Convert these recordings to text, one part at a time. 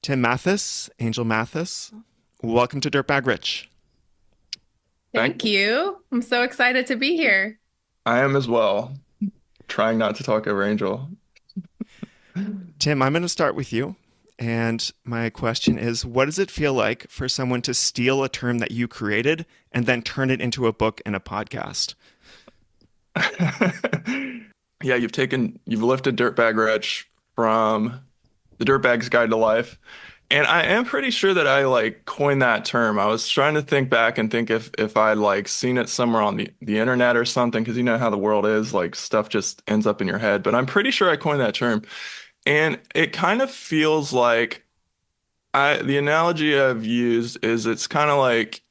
Tim Mathis, Angel Mathis, welcome to Dirtbag Rich. Thank you. I'm so excited to be here. I am as well. Trying not to talk over Angel. Tim, I'm going to start with you. And my question is, what does it feel like for someone to steal a term that you created and then turn it into a book and a podcast? Yeah, you've lifted Dirtbag Rich from the Dirtbag's Guide to Life. And I am pretty sure that I coined that term. I was trying to think back and think if I'd seen it somewhere on the internet or something, because you know how the world is, stuff just ends up in your head. But I'm pretty sure I coined that term. And it kind of feels like the analogy I've used is it's kind of like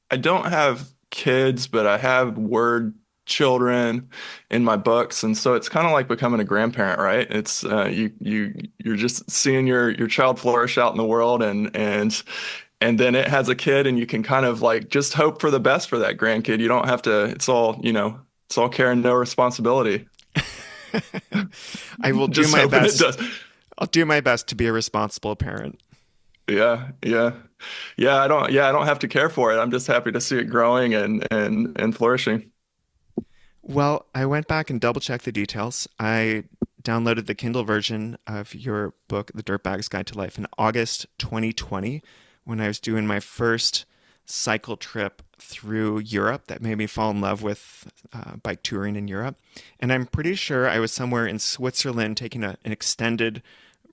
I don't have kids, but I have word children in my books, and so it's kind of like becoming a grandparent, right? It's you're just seeing your child flourish out in the world, and then it has a kid, and you can kind of just hope for the best for that grandkid. You don't have to. It's all care and no responsibility. I will do Just my hoping it best. does. I'll do my best to be a responsible parent. Yeah. I don't have to care for it. I'm just happy to see it growing and flourishing. Well, I went back and double checked the details. I downloaded the Kindle version of your book, The Dirtbag's Guide to Life, in August 2020 when I was doing my first cycle trip through Europe that made me fall in love with bike touring in Europe. And I'm pretty sure I was somewhere in Switzerland taking an extended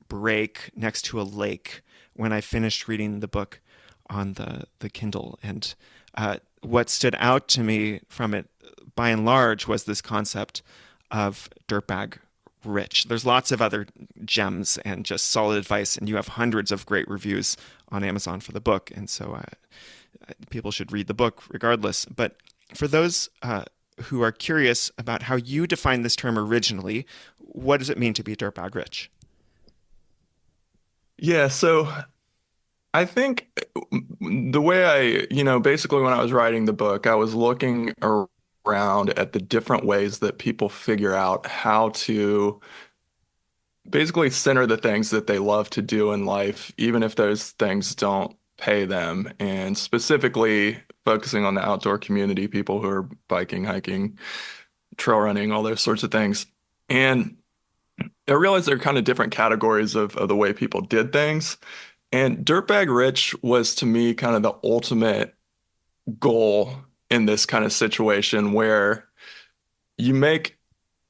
break next to a lake when I finished reading the book on the Kindle. And what stood out to me from it, by and large, was this concept of dirtbag rich. There's lots of other gems and just solid advice, and you have hundreds of great reviews on Amazon for the book. And so people should read the book regardless. But for those who are curious about how you define this term originally, what does it mean to be dirtbag rich? Yeah, so I think the way basically when I was writing the book, I was looking around at the different ways that people figure out how to basically center the things that they love to do in life, even if those things don't pay them, and specifically focusing on the outdoor community, people who are biking, hiking, trail running, all those sorts of things. And I realized there are kind of different categories of the way people did things. And Dirtbag Rich was to me kind of the ultimate goal in this kind of situation where you make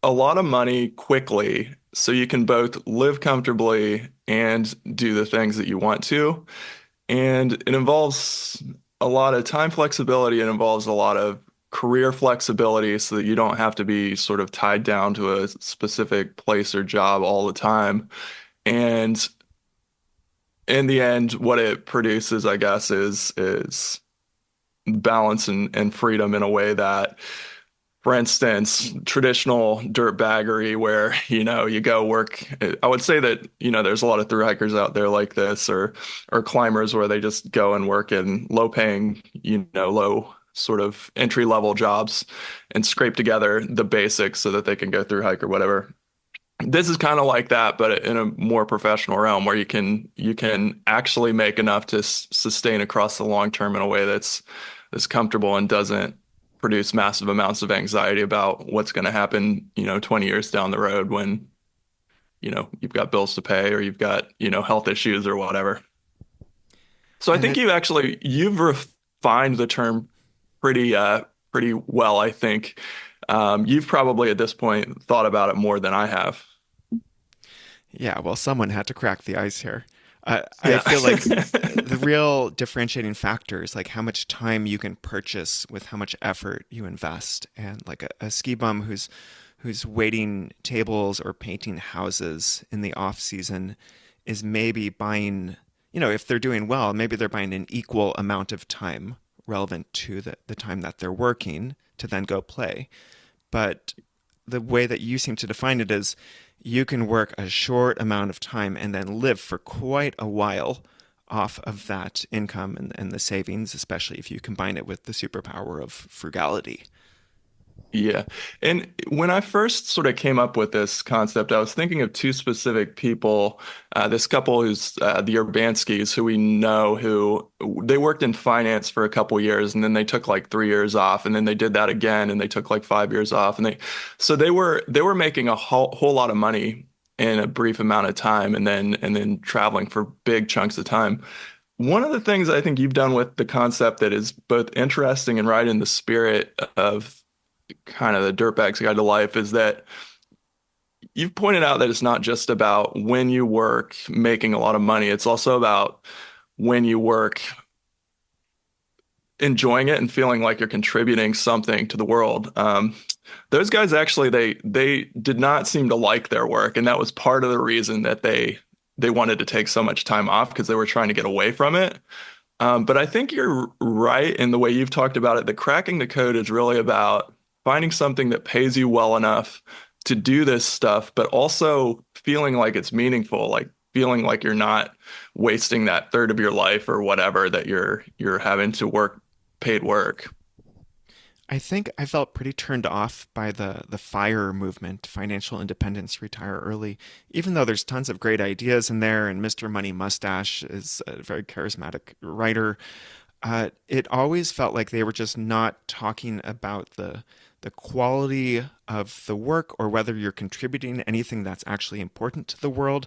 a lot of money quickly so you can both live comfortably and do the things that you want to. And it involves a lot of time flexibility. It involves a lot of career flexibility so that you don't have to be sort of tied down to a specific place or job all the time. And in the end, what it produces, I guess, is balance and freedom in a way that, for instance, traditional dirt baggery where, you go work. I would say that, there's a lot of thru hikers out there like this or climbers where they just go and work in low paying, low sort of entry level jobs and scrape together the basics so that they can go through hike or whatever. This is kind of like that, but in a more professional realm where you can actually make enough to sustain across the long term in a way that's comfortable and doesn't produce massive amounts of anxiety about what's going to happen, 20 years down the road when, you've got bills to pay or you've got, health issues or whatever. So I And think it you've refined the term pretty well, I think. You've probably at this point thought about it more than I have. Yeah, well, someone had to crack the ice here. I Yeah. feel like the real differentiating factor is like how much time you can purchase with how much effort you invest. And like a ski bum who's waiting tables or painting houses in the off season is maybe buying, if they're doing well, maybe they're buying an equal amount of time relevant to the time that they're working to then go play. But the way that you seem to define it is you can work a short amount of time and then live for quite a while off of that income and the savings, especially if you combine it with the superpower of frugality. Yeah. And when I first sort of came up with this concept, I was thinking of two specific people. This couple who's the Urbanskis, who we know, who they worked in finance for a couple years and then they took like 3 years off and then they did that again and they took like 5 years off. So they were making a whole lot of money in a brief amount of time and then traveling for big chunks of time. One of the things I think you've done with the concept that is both interesting and right in the spirit of kind of the dirtbag's guide to life is that you've pointed out that it's not just about when you work making a lot of money. It's also about when you work enjoying it and feeling like you're contributing something to the world. Those guys actually they did not seem to like their work, and that was part of the reason that they wanted to take so much time off because they were trying to get away from it. But I think you're right in the way you've talked about it. That cracking the code is really about finding something that pays you well enough to do this stuff, but also feeling like it's meaningful, like feeling like you're not wasting that third of your life or whatever that you're having to work paid work. I think I felt pretty turned off by the FIRE movement, financial independence, retire early, even though there's tons of great ideas in there, and Mr. Money Mustache is a very charismatic writer. It always felt like they were just not talking about the quality of the work or whether you're contributing anything that's actually important to the world.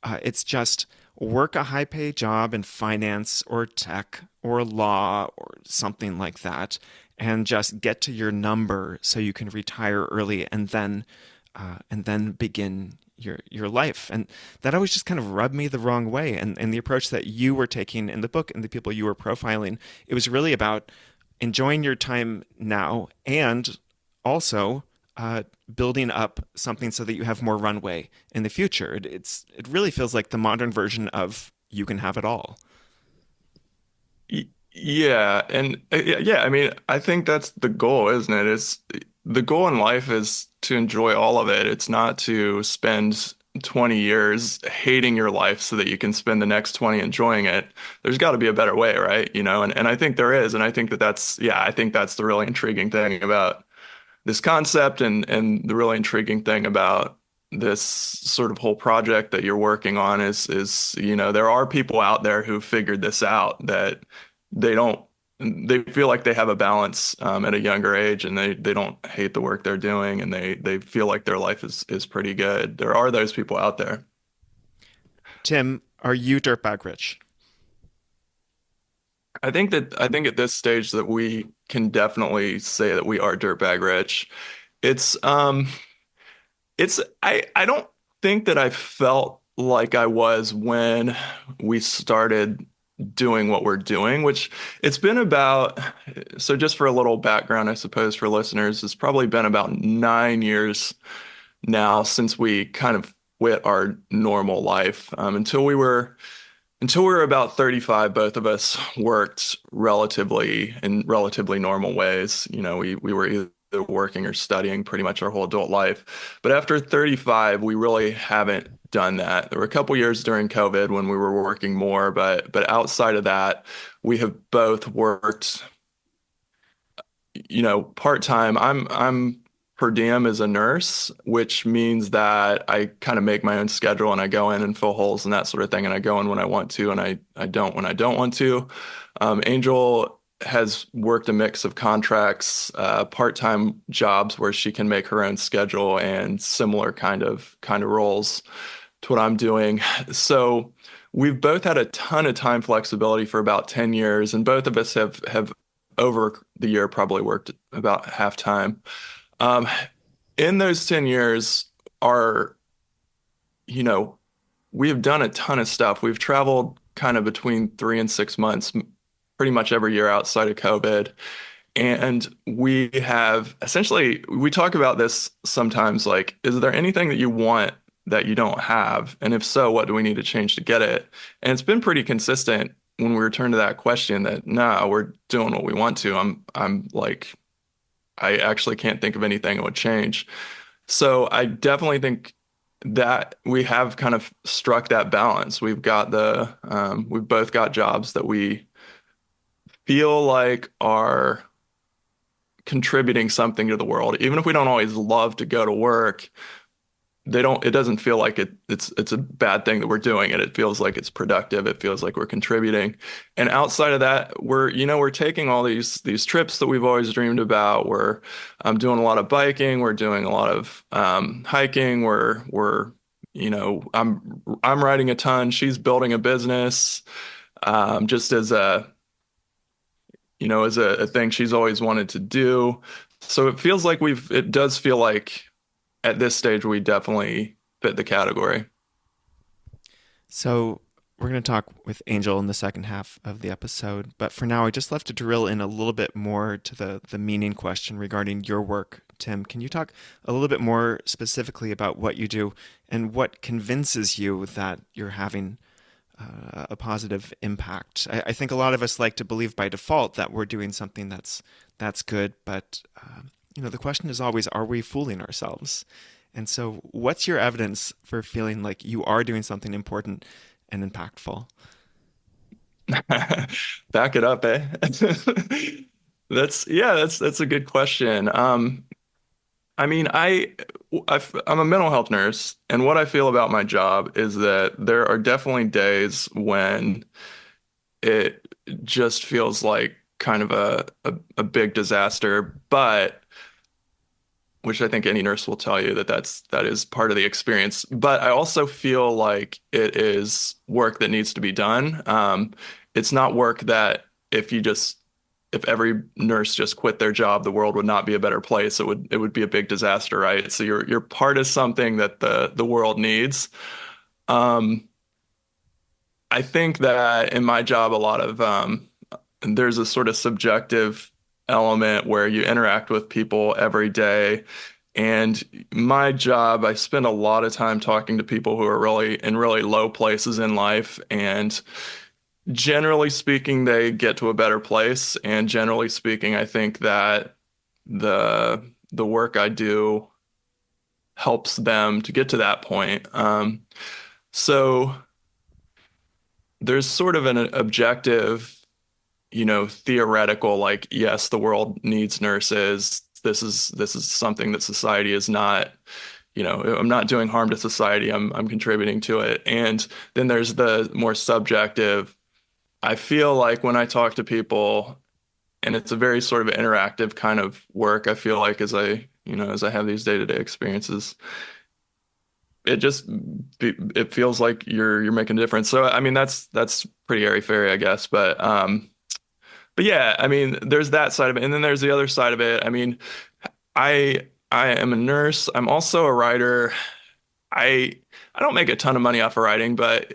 It's just work a high pay job in finance or tech or law or something like that and just get to your number so you can retire early and then begin your life. And that always just kind of rubbed me the wrong way. And the approach that you were taking in the book and the people you were profiling, it was really about enjoying your time now and also building up something so that you have more runway in the future. It really feels like the modern version of you can have it all. Yeah, and yeah, I mean, I think that's the goal, isn't it? It's the goal in life is to enjoy all of it. It's not to spend 20 years hating your life so that you can spend the next 20 enjoying it. There's got to be a better way, right? And I think there is, and I think yeah, I think that's the really intriguing thing about this concept and the really intriguing thing about this sort of whole project that you're working on is there are people out there who figured this out that they don't they feel like they have a balance at a younger age and they don't hate the work they're doing and they feel like their life is pretty good. There are those people out there. Tim, are you dirtbag rich? I think at this stage that we can definitely say that we are dirtbag rich. It's um I don't think that I felt like I was when we started doing what we're doing, which it's been about, so just for a little background, I suppose for listeners, it's probably been about 9 years now since we kind of quit our normal life. Until we were about 35, both of us worked relatively normal ways. We were either working or studying pretty much our whole adult life. But after 35, we really haven't done that. There were a couple years during COVID when we were working more, but outside of that, we have both worked, part-time. I'm per diem as a nurse, which means that I kind of make my own schedule and I go in and fill holes and that sort of thing. And I go in when I want to and I don't when I don't want to. Angel has worked a mix of contracts, part-time jobs where she can make her own schedule and similar kind of roles to what I'm doing. So we've both had a ton of time flexibility for about 10 years, and both of us have over the year probably worked about half time. Um, in those 10 years are, you know, we have done a ton of stuff. We've traveled kind of between 3 and 6 months, pretty much every year outside of COVID. And we have essentially, we talk about this sometimes, like, is there anything that you want that you don't have? And if so, what do we need to change to get it? And it's been pretty consistent when we return to that question that no, we're doing what we want to. I'm like, I actually can't think of anything that would change. So I definitely think that we have kind of struck that balance. We've both got jobs that we feel like are contributing something to the world. Even if we don't always love to go to work, it doesn't feel like it's a bad thing that we're doing it. It feels like it's productive. It feels like we're contributing. And outside of that, we're taking all these trips that we've always dreamed about. We're doing a lot of biking, we're doing a lot of hiking, I'm writing a ton, she's building a business, just as a thing she's always wanted to do. So it does feel like at this stage, we definitely fit the category. So we're going to talk with Angel in the second half of the episode, but for now, I just love to drill in a little bit more to the meaning question regarding your work. Tim, can you talk a little bit more specifically about what you do and what convinces you that you're having a positive impact? I think a lot of us like to believe by default that we're doing something that's good, but the question is always, are we fooling ourselves? And so, what's your evidence for feeling like you are doing something important and impactful? Back it up, eh? That's a good question. I mean, I'm a mental health nurse, and what I feel about my job is that there are definitely days when it just feels like kind of a big disaster, but which I think any nurse will tell you that is part of the experience. But I also feel like it is work that needs to be done. It's not work that if every nurse just quit their job, the world would not be a better place. It would be a big disaster, right? So you're part of something that the world needs. Um, I think that in my job, a lot of there's a sort of subjective element where you interact with people every day. And my job, I spend a lot of time talking to people who are really in really low places in life. And generally speaking, they get to a better place. And generally speaking, I think that the work I do helps them to get to that point. So there's sort of an objective, theoretical, like, yes, the world needs nurses. This is something that society is not, I'm not doing harm to society. I'm contributing to it. And then there's the more subjective. I feel like when I talk to people, and it's a very sort of interactive kind of work, I feel like as I have these day-to-day experiences, it feels like you're making a difference. So I mean that's pretty airy-fairy, I guess, but yeah, I mean, there's that side of it, and then there's the other side of it. I mean, I am a nurse. I'm also a writer. I I don't make a ton of money off of writing, but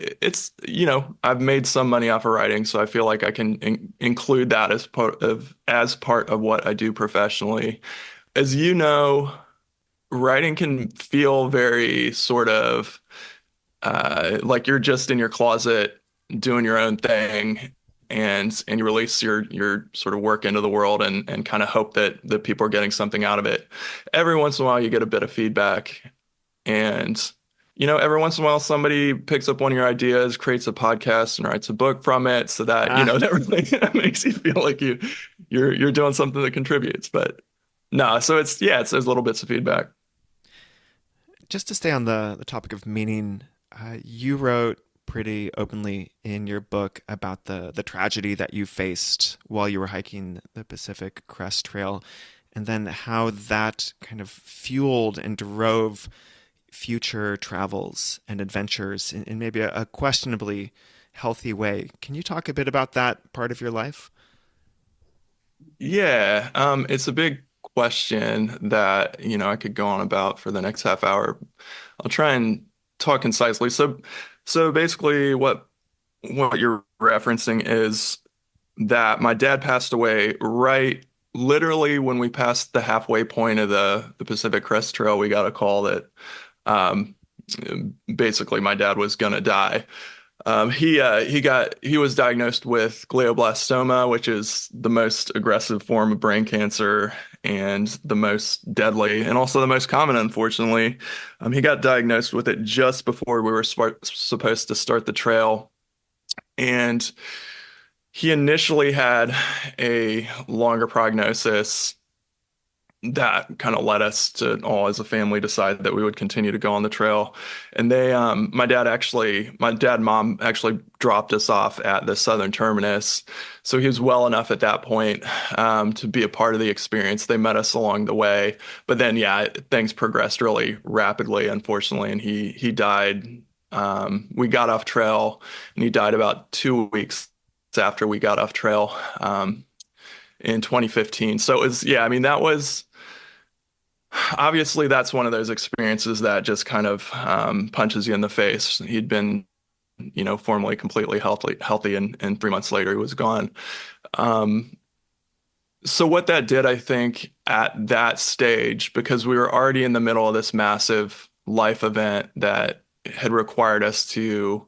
I've made some money off of writing, so I feel like I can include that as part of what I do professionally. As you know, writing can feel very sort of like you're just in your closet doing your own thing, and you release your sort of work into the world, and kind of hope that people are getting something out of it. Every once in a while you get a bit of feedback, and every once in a while somebody picks up one of your ideas, creates a podcast and writes a book from it, so that Ah, that really makes you feel like you're doing something that contributes. But no, so it's there's little bits of feedback. just to stay on the topic of meaning, you wrote pretty openly in your book about the tragedy that you faced while you were hiking the Pacific Crest Trail, and then how that kind of fueled and drove future travels and adventures in maybe a questionably healthy way. Can you talk a bit about that part of your life? Yeah, it's a big question that, I could go on about for the next half hour. I'll try and talk concisely. So basically what you're referencing is that my dad passed away right literally when we passed the halfway point of the Pacific Crest Trail. We got a call that um, basically my dad was gonna die. He was diagnosed with glioblastoma, which is the most aggressive form of brain cancer and the most deadly, and also the most common, unfortunately. He got diagnosed with it just before we were supposed to start the trail, and he initially had a longer prognosis. that kind of led us to all as a family decide that we would continue to go on the trail. And my dad and mom actually dropped us off at the southern terminus. So he was well enough at that point to be a part of the experience. They met us along the way. But then, yeah, things progressed really rapidly, unfortunately, and he died. We got off trail and he died about 2 weeks after we got off trail in 2015. So it was, yeah, I mean, that was obviously that's one of those experiences that just kind of punches you in the face. He'd been, formerly completely healthy, and 3 months later he was gone. Um, so what that did, I think, at that stage, because we were already in the middle of this massive life event that had required us to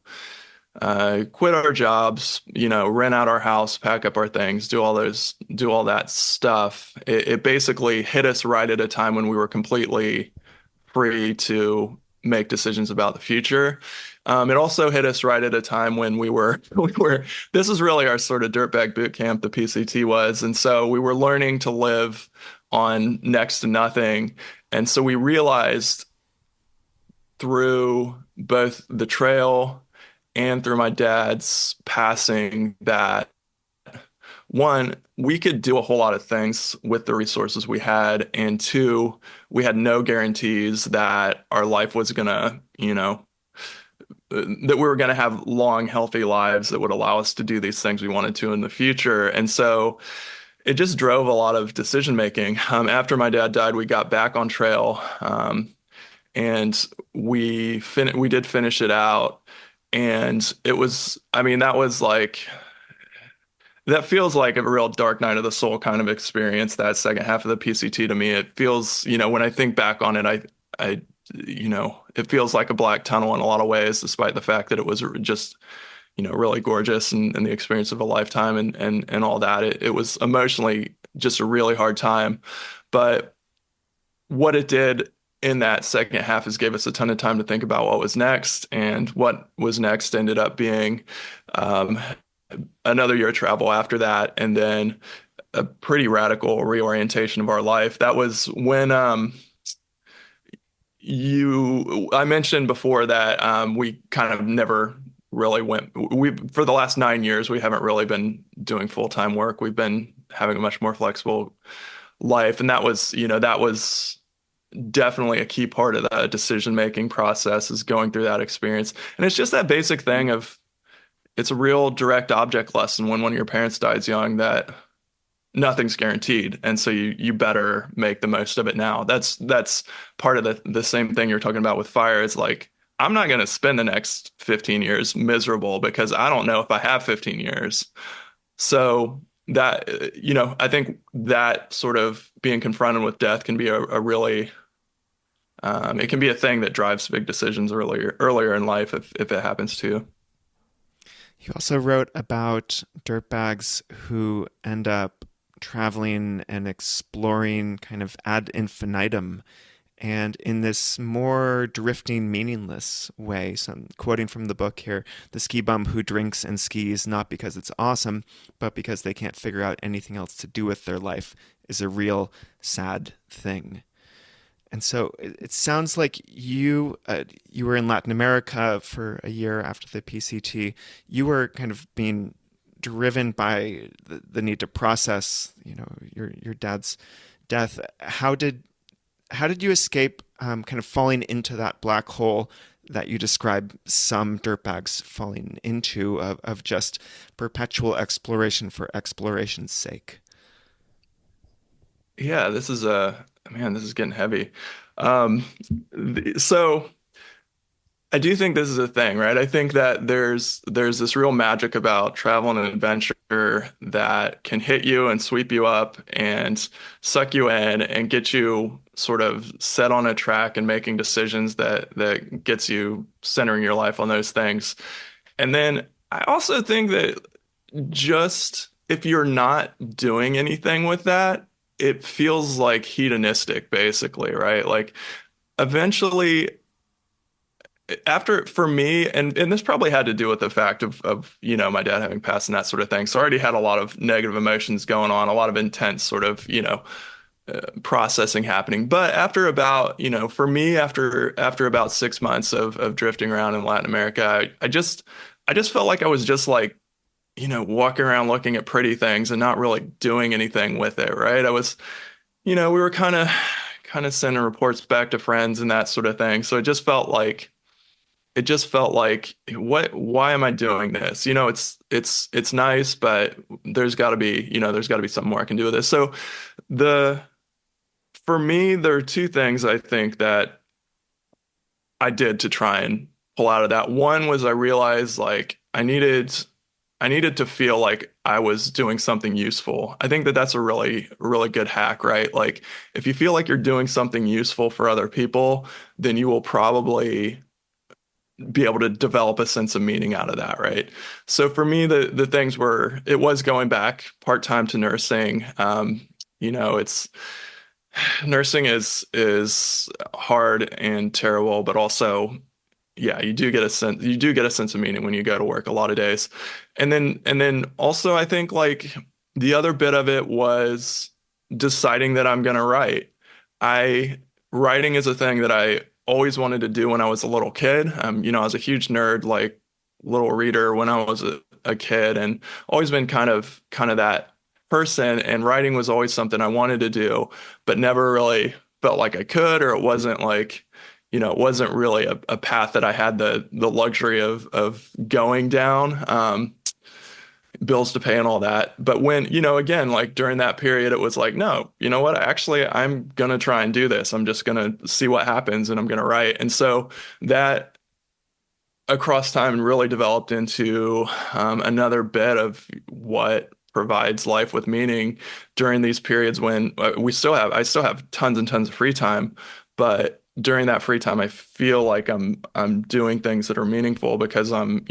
quit our jobs, rent out our house, pack up our things, do all that stuff. It basically hit us right at a time when we were completely free to make decisions about the future. It also hit us right at a time when this is really our sort of dirtbag boot camp, the PCT was. And so we were learning to live on next to nothing. And so we realized through both the trail and through my dad's passing that one, we could do a whole lot of things with the resources we had, and two, we had no guarantees that our life was gonna, that we were gonna have long, healthy lives that would allow us to do these things we wanted to in the future. And so it just drove a lot of decision making. After my dad died, we got back on trail, and we did finish it out. And it was, I mean, that feels like a real dark night of the soul kind of experience, that second half of the PCT to me. It feels, when I think back on it, it feels like a black tunnel in a lot of ways, despite the fact that it was just, really gorgeous and the experience of a lifetime and all that. It was emotionally just a really hard time. But what it did in that second half is gave us a ton of time to think about what was next. And what was next ended up being another year of travel after that, and then a pretty radical reorientation of our life. That was when I mentioned before that we kind of never really for the last 9 years, we haven't really been doing full-time work. We've been having a much more flexible life. And that was definitely a key part of the decision-making process, is going through that experience. And it's just that basic thing of, it's a real direct object lesson when one of your parents dies young, that nothing's guaranteed. And so you better make the most of it now. That's part of the same thing you're talking about with fire. It's like, I'm not going to spend the next 15 years miserable because I don't know if I have 15 years. So that, I think that sort of being confronted with death can be a really, it can be a thing that drives big decisions earlier in life if it happens to you. You also wrote about dirtbags who end up traveling and exploring kind of ad infinitum, and in this more drifting, meaningless way. So I'm quoting from the book here: the ski bum who drinks and skis not because it's awesome, but because they can't figure out anything else to do with their life is a real sad thing. And so it sounds like you were in Latin America for a year after the PCT. You were kind of being driven by the need to process, your dad's death. How did you escape kind of falling into that black hole that you describe some dirtbags falling into, of just perpetual exploration for exploration's sake? Yeah, this is getting heavy. Um, so I do think this is a thing, right? I think that there's this real magic about travel and adventure that can hit you and sweep you up and suck you in and get you sort of set on a track and making decisions that gets you centering your life on those things. And then I also think that just if you're not doing anything with that, it feels like hedonistic, basically, right? Like eventually, for me, and this probably had to do with the fact of my dad having passed and that sort of thing. So I already had a lot of negative emotions going on, a lot of intense sort of processing happening. But after about, for me, after about 6 months of drifting around in Latin America, I just felt like I was just like, walking around looking at pretty things and not really doing anything with it, right? We were kind of sending reports back to friends and that sort of thing. So it just felt like why am I doing this? It's nice, but there's got to be something more I can do with this. So the for me, there are two things I think that I did to try and pull out of that. One was I realized like I needed to feel like I was doing something useful. I think that that's a really good hack, right? Like if you feel like you're doing something useful for other people, then you will probably be able to develop a sense of meaning out of that, right? So for me, the things were it was going back part-time to nursing. It's nursing is hard and terrible, but also yeah, you do get a sense of meaning when you go to work a lot of days. And then also I think like the other bit of it was deciding that I'm gonna write. I Writing is a thing that I always wanted to do when I was a little kid. I was a huge nerd, like little reader when I was a kid and always been kind of that person, and writing was always something I wanted to do, but never really felt like I could, or it wasn't really a path that I had the luxury of going down, bills to pay and all that. But when, again, like during that period, it was like, no, you know what? Actually, I'm gonna try and do this. I'm just gonna see what happens and I'm gonna write. And so that across time really developed into another bit of what provides life with meaning during these periods when I still have tons and tons of free time, but during that free time, I feel like I'm doing things that are meaningful because I'm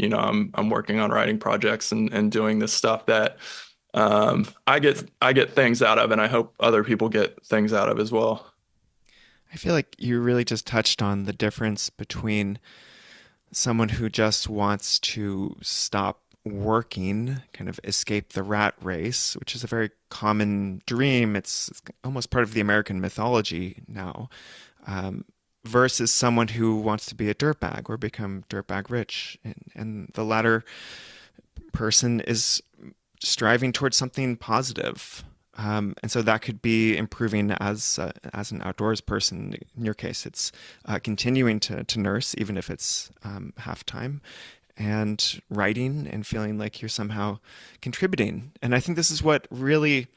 working on writing projects and doing this stuff that I get things out of, and I hope other people get things out of as well. I feel like you really just touched on the difference between someone who just wants to stop working, kind of escape the rat race, which is a very common dream. It's almost part of the American mythology now, versus someone who wants to be a dirtbag or become dirtbag rich. And the latter person is striving towards something positive. And so that could be improving as an outdoors person. In your case, it's continuing to nurse, even if it's half time, and writing and feeling like you're somehow contributing. And I think this is what a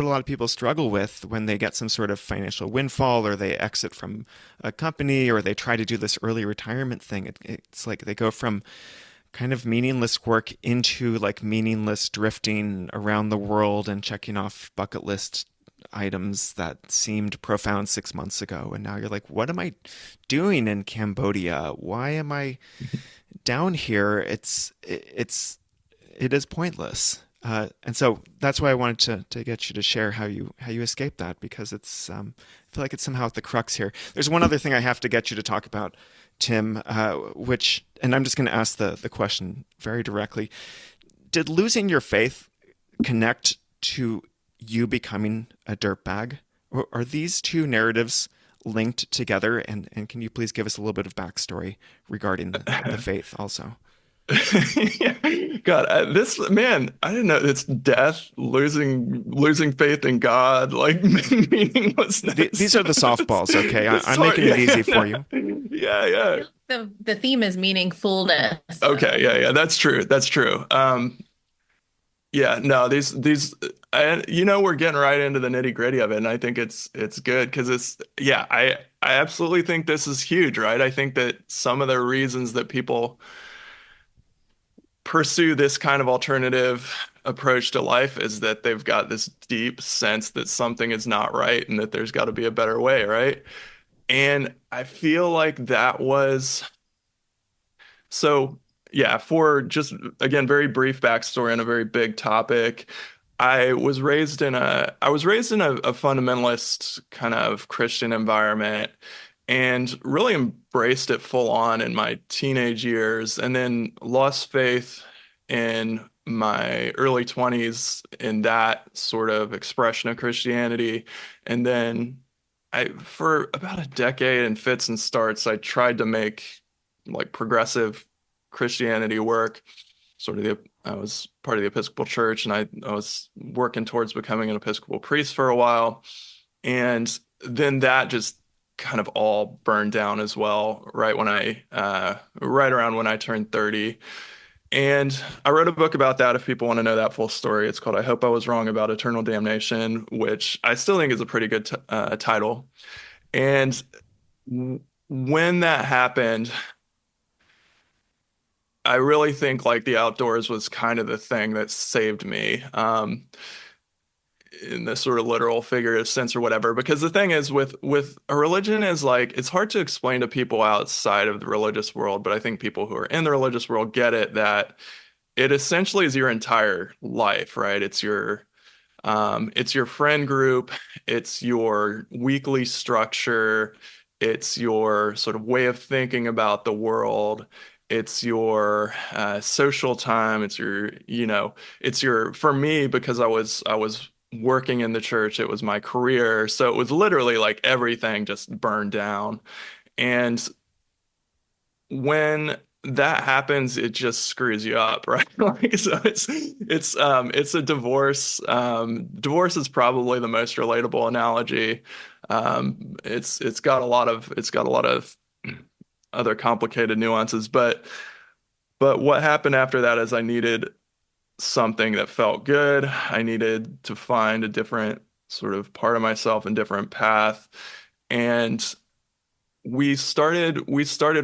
lot of people struggle with when they get some sort of financial windfall or they exit from a company or they try to do this early retirement thing. It's like they go from kind of meaningless work into like meaningless drifting around the world and checking off bucket list items that seemed profound 6 months ago. And now you're like, what am I doing in Cambodia? Why am I down here? It is pointless. And so that's why I wanted to get you to share how you escape that, because I feel like it's somehow at the crux here. There's one other thing I have to get you to talk about, Tim, and I'm just going to ask the question very directly. Did losing your faith connect to you becoming a dirtbag? Or are these two narratives linked together? And can you please give us a little bit of backstory regarding the faith also? Yeah. God, this man, I didn't know it's death, losing faith in God, like These meaninglessness. are the softballs, okay? I'm Sorry, making it easy yeah, for you. yeah, yeah. The theme is meaningfulness, Okay, though. yeah, yeah, that's true. That's true. Yeah, no, we're getting right into the nitty gritty of it, and I think it's good because yeah, I absolutely think this is huge, right? I think that some of the reasons that people pursue this kind of alternative approach to life is that they've got this deep sense that something is not right and that there's got to be a better way, right? And I feel like that was so, yeah, for just again, very brief backstory on a very big topic. I was raised in a fundamentalist kind of Christian environment and really embraced it full on in my teenage years, and then lost faith in my early 20s in that sort of expression of Christianity. And then for about a decade in fits and starts, I tried to make like progressive Christianity work. I was part of the Episcopal Church, and I was working towards becoming an Episcopal priest for a while. And then that just kind of all burned down as well, right around when I turned 30. And I wrote a book about that if people want to know that full story. It's called I Hope I Was Wrong About Eternal Damnation, which I still think is a pretty good t title. And when that happened, I really think like the outdoors was kind of the thing that saved me, in the sort of literal figurative sense or whatever. Because the thing is with a religion is like it's hard to explain to people outside of the religious world, but I think people who are in the religious world get it that it essentially is your entire life, right? It's your friend group, it's your weekly structure, it's your sort of way of thinking about the world, it's your social time, it's your, for me, because I was working in the church, it was my career. So it was literally like everything just burned down. And when that happens, it just screws you up, right? Like, so it's a divorce. Divorce is probably the most relatable analogy. It's got a lot of other complicated nuances, but what happened after that is I needed something that felt good. I needed to find a different sort of part of myself and different path. And we started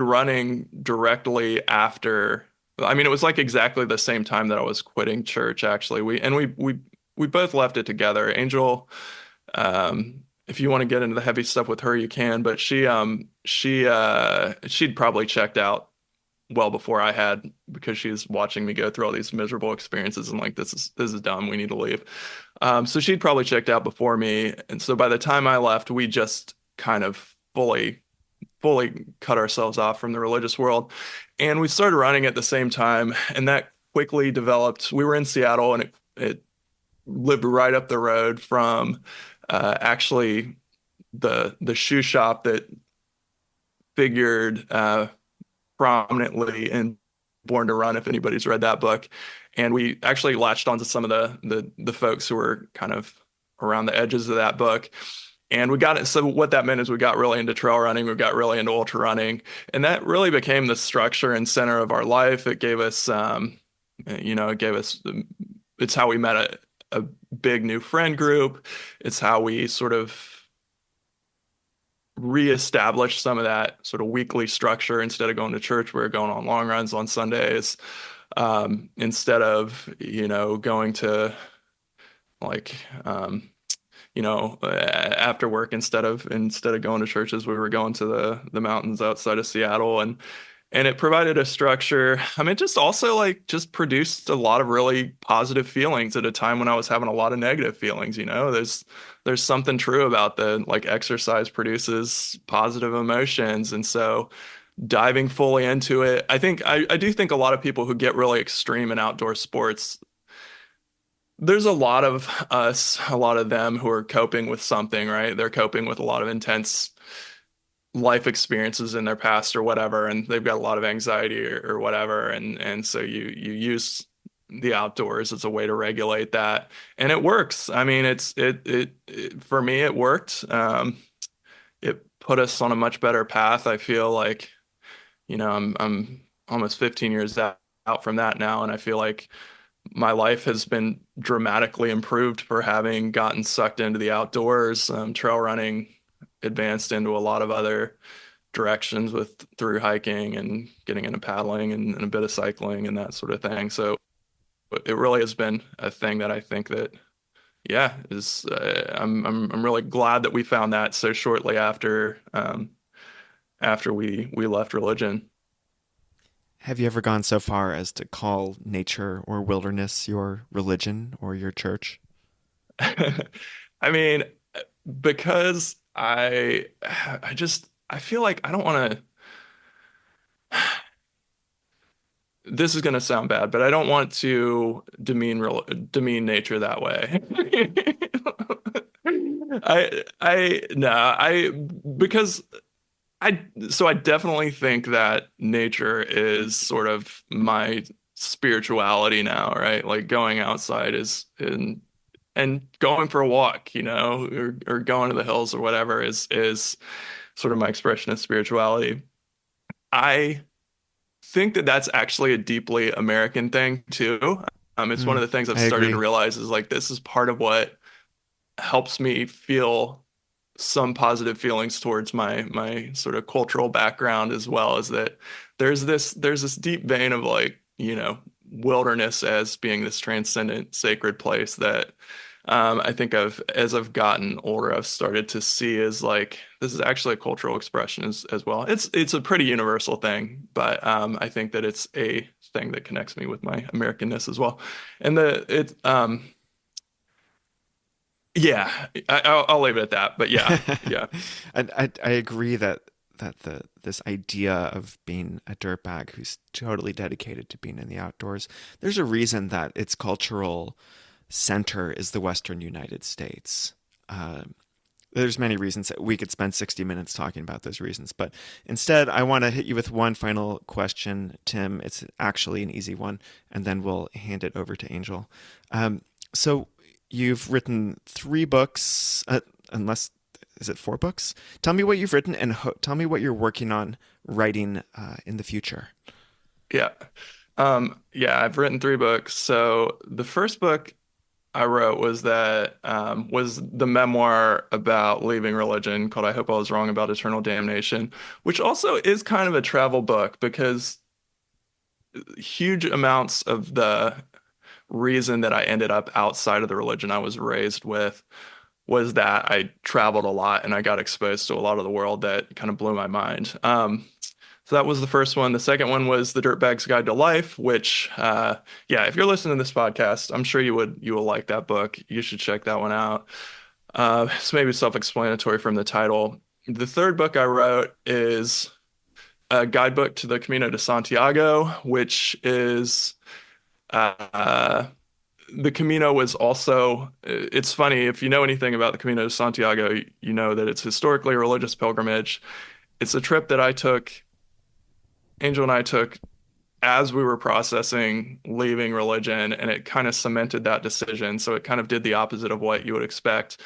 running directly after. I mean, it was like exactly the same time that I was quitting church, actually. We both left it together. Angel, if you want to get into the heavy stuff with her, you can, but she'd probably checked out well before I had, because she was watching me go through all these miserable experiences and like this is dumb. We need to leave. So she'd probably checked out before me, and so by the time I left, we just kind of fully cut ourselves off from the religious world. And we started running at the same time, and that quickly developed. We were in Seattle, and it lived right up the road from actually the shoe shop that figured prominently in Born to Run, if anybody's read that book. And we actually latched onto some of the folks who were kind of around the edges of that book. And we got it. So what that meant is we got really into trail running, we got really into ultra running, and that really became the structure and center of our life. It gave us, it gave us, it's how we met a big new friend group. It's how we sort of reestablished some of that sort of weekly structure. Instead of going to church, we were going on long runs on Sundays. Instead of, going to like, after work, instead of going to churches, we were going to the mountains outside of Seattle, and it provided a structure. I mean, just also like just produced a lot of really positive feelings at a time when I was having a lot of negative feelings. There's something true about the like exercise produces positive emotions, and so diving fully into it, I do think a lot of people who get really extreme in outdoor sports, there's a lot of them who are coping with something, right? They're coping with a lot of intense life experiences in their past or whatever, and they've got a lot of anxiety or whatever, and so you use the outdoors as a way to regulate that, and it works. I mean, it for me it worked. It put us on a much better path. I feel like, I'm almost 15 years out from that now, and I feel like my life has been dramatically improved for having gotten sucked into the outdoors. Trail running advanced into a lot of other directions with through hiking and getting into paddling and a bit of cycling and that sort of thing. So it really has been a thing that I think that, yeah, is I'm really glad that we found that so shortly after we left religion. Have you ever gone so far as to call nature or wilderness your religion or your church? I mean, because I feel like I don't want to. this is going to sound bad, but I don't want to demean nature that way. No, because I definitely think that nature is sort of my spirituality now, right? Like going outside and going for a walk, or going to the hills or whatever is sort of my expression of spirituality. I think that that's actually a deeply American thing too. It's one of Mm, the things I've I started to agree. realize is like this is part of what helps me feel some positive feelings towards my sort of cultural background as well, is that there's this deep vein of like, wilderness as being this transcendent sacred place that I think as I've gotten older, I've started to see as like this is actually a cultural expression as well. It's a pretty universal thing, but I think that it's a thing that connects me with my Americanness as well. And the it yeah, I'll leave it at that. But yeah, yeah, I agree that the this idea of being a dirtbag who's totally dedicated to being in the outdoors, there's a reason that its cultural center is the Western United States. Uh, there's many reasons that we could spend 60 minutes talking about those reasons, but instead, I want to hit you with one final question, Tim. It's actually an easy one, and then we'll hand it over to Angel. So you've written three books, unless is it four books? Tell me what you've written and tell me what you're working on writing in the future. yeah. Yeah, I've written three books. So the first book I wrote was the memoir about leaving religion called I Hope I Was Wrong About Eternal Damnation, which also is kind of a travel book because huge amounts of the reason that I ended up outside of the religion I was raised with was that I traveled a lot and I got exposed to a lot of the world that kind of blew my mind. So that was the first one. The second one was The Dirtbag's Guide to Life, which, yeah, if you're listening to this podcast, I'm sure you will like that book. You should check that one out. It's maybe self-explanatory from the title. The third book I wrote is a guidebook to the Camino de Santiago, which is uh, the Camino was also, it's funny, if you know anything about the Camino de Santiago, you know that it's historically a religious pilgrimage. It's a trip that Angel and I took as we were processing leaving religion, and it kind of cemented that decision. So it kind of did the opposite of what you would expect.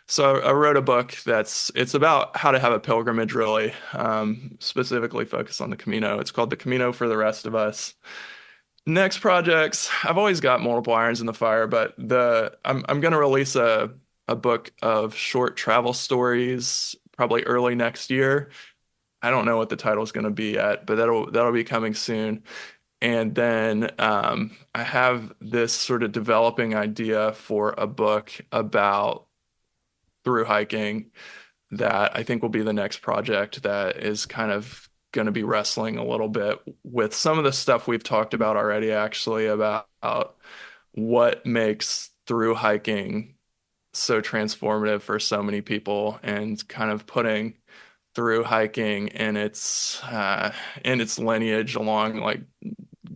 So I wrote a book it's about how to have a pilgrimage, really, specifically focused on the Camino. It's called The Camino for the Rest of Us. Next projects, I've always got multiple irons in the fire, but I'm gonna release a book of short travel stories probably early next year. I don't know what the title is going to be yet, but that'll be coming soon. And then I have this sort of developing idea for a book about through hiking that I think will be the next project that is kind of going to be wrestling a little bit with some of the stuff we've talked about already, actually, about what makes through hiking so transformative for so many people and kind of putting through hiking and its lineage along like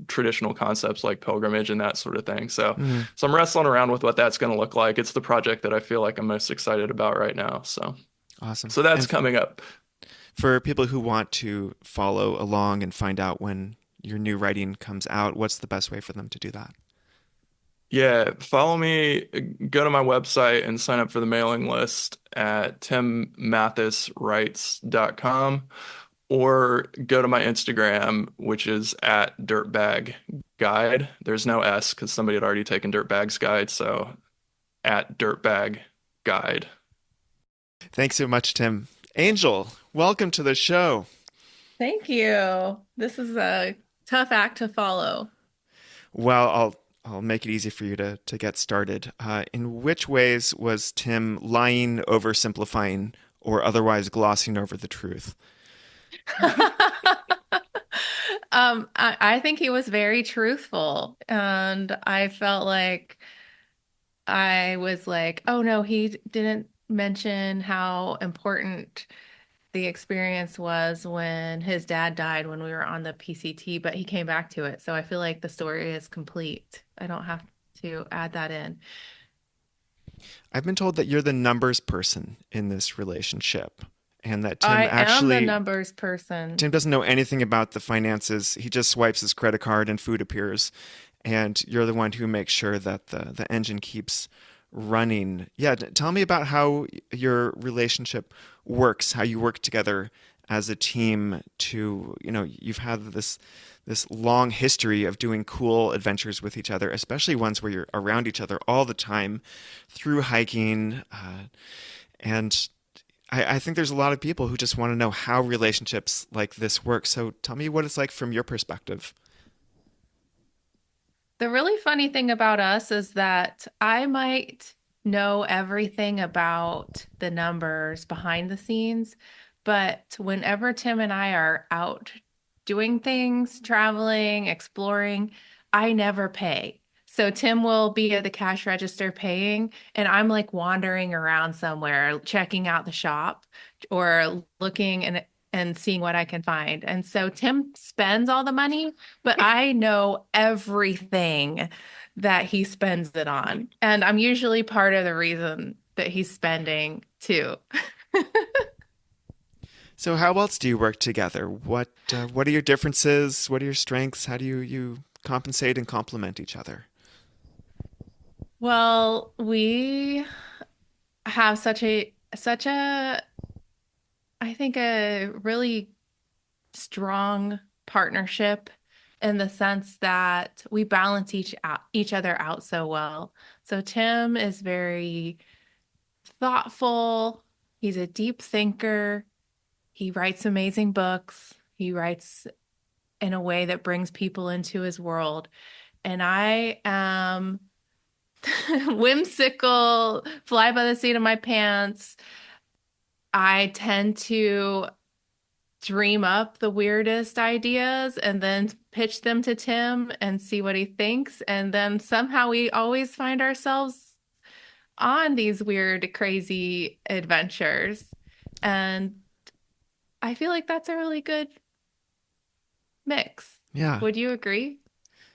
traditional concepts like pilgrimage and that sort of thing. So Mm, so I'm wrestling around with what that's going to look like. It's the project that I feel like I'm most excited about right now. awesome. So that's And coming up. for people who want to follow along and find out when your new writing comes out, what's the best way for them to do that? Yeah, follow me, go to my website and sign up for the mailing list at timmathiswrites.com or go to my Instagram, which is at dirtbag guide. There's no S because somebody had already taken Dirtbag's guide, so at dirtbag guide. Thanks so much, Tim. Angel, welcome to the show. Thank you. This is a tough act to follow. Well, I'll make it easy for you to get started. In which ways was Tim lying, oversimplifying, or otherwise glossing over the truth? I think he was very truthful, and I felt like I was like, oh no, he didn't mention how important the experience was when his dad died when we were on the PCT, but he came back to it. So I feel like the story is complete. I don't have to add that in. I've been told that you're the numbers person in this relationship and that I am the numbers person. Tim doesn't know anything about the finances. He just swipes his credit card and food appears. And you're the one who makes sure that the engine keeps running. Yeah, tell me about how your relationship works, how you work together as a team to, you've had this long history of doing cool adventures with each other, especially ones where you're around each other all the time through hiking. And I think there's a lot of people who just want to know how relationships like this work. So tell me what it's like from your perspective. The really funny thing about us is that I might know everything about the numbers behind the scenes, but whenever Tim and I are out doing things, traveling, exploring, I never pay. So Tim will be at the cash register paying, and I'm like wandering around somewhere, checking out the shop or looking and seeing what I can find. And so Tim spends all the money, but I know everything that he spends it on. And I'm usually part of the reason that he's spending too. So how else do you work together? What are your differences? What are your strengths? How do you compensate and complement each other? Well, we have such a I think a really strong partnership in the sense that we balance each other out so well. So Tim is very thoughtful. He's a deep thinker. He writes amazing books. He writes in a way that brings people into his world. And I am whimsical, fly by the seat of my pants. I tend to dream up the weirdest ideas and then pitch them to Tim and see what he thinks. And then somehow we always find ourselves on these weird, crazy adventures. And I feel like that's a really good mix. Yeah. Would you agree?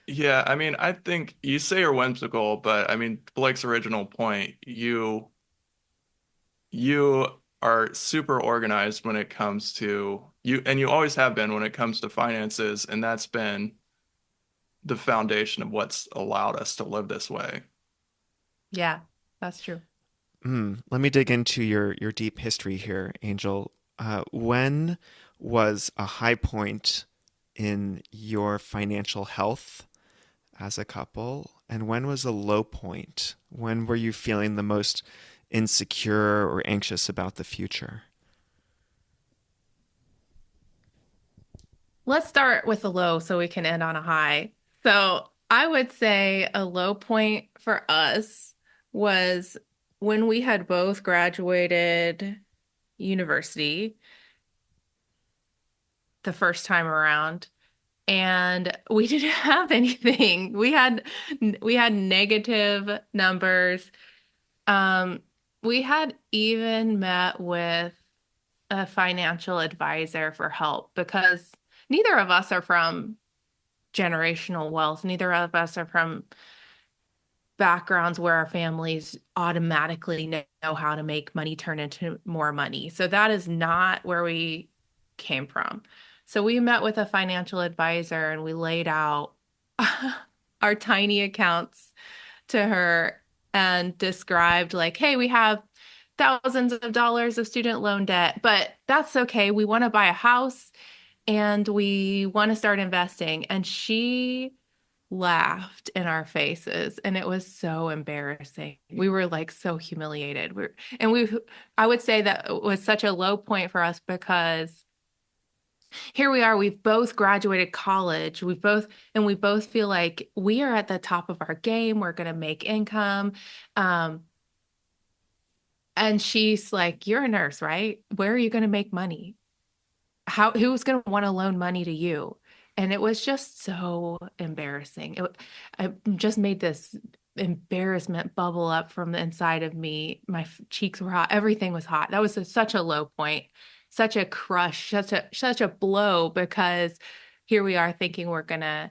Yeah, I mean, I think you say you're whimsical, but I mean, Blake's original point, you are super organized when it comes to you, and you always have been when it comes to finances, and that's been the foundation of what's allowed us to live this way. Yeah, that's true. Let me dig into your deep history here, Angel. When was a high point in your financial health as a couple, and when was a low point? When were you feeling the most insecure or anxious about the future? Let's start with a low so we can end on a high. So I would say a low point for us was when we had both graduated university the first time around and we didn't have anything. We had negative numbers. Um, we had even met with a financial advisor for help because neither of us are from generational wealth. Neither of us are from backgrounds where our families automatically know how to make money turn into more money. So that is not where we came from. So we met with a financial advisor and we laid out our tiny accounts to her and described like, hey, we have thousands of dollars of student loan debt, but that's okay. We want to buy a house and we want to start investing. And she laughed in our faces and it was so embarrassing. We were like so humiliated. I would say that it was such a low point for us because here we are, we've both graduated college. We both feel like we are at the top of our game. We're going to make income. And she's like, you're a nurse, right? Where are you going to make money? Who's going to want to loan money to you? And it was just so embarrassing. I just made this embarrassment bubble up from the inside of me. My cheeks were hot. Everything was hot. That was such a low point. such a crush, such a blow, because here we are thinking we're going to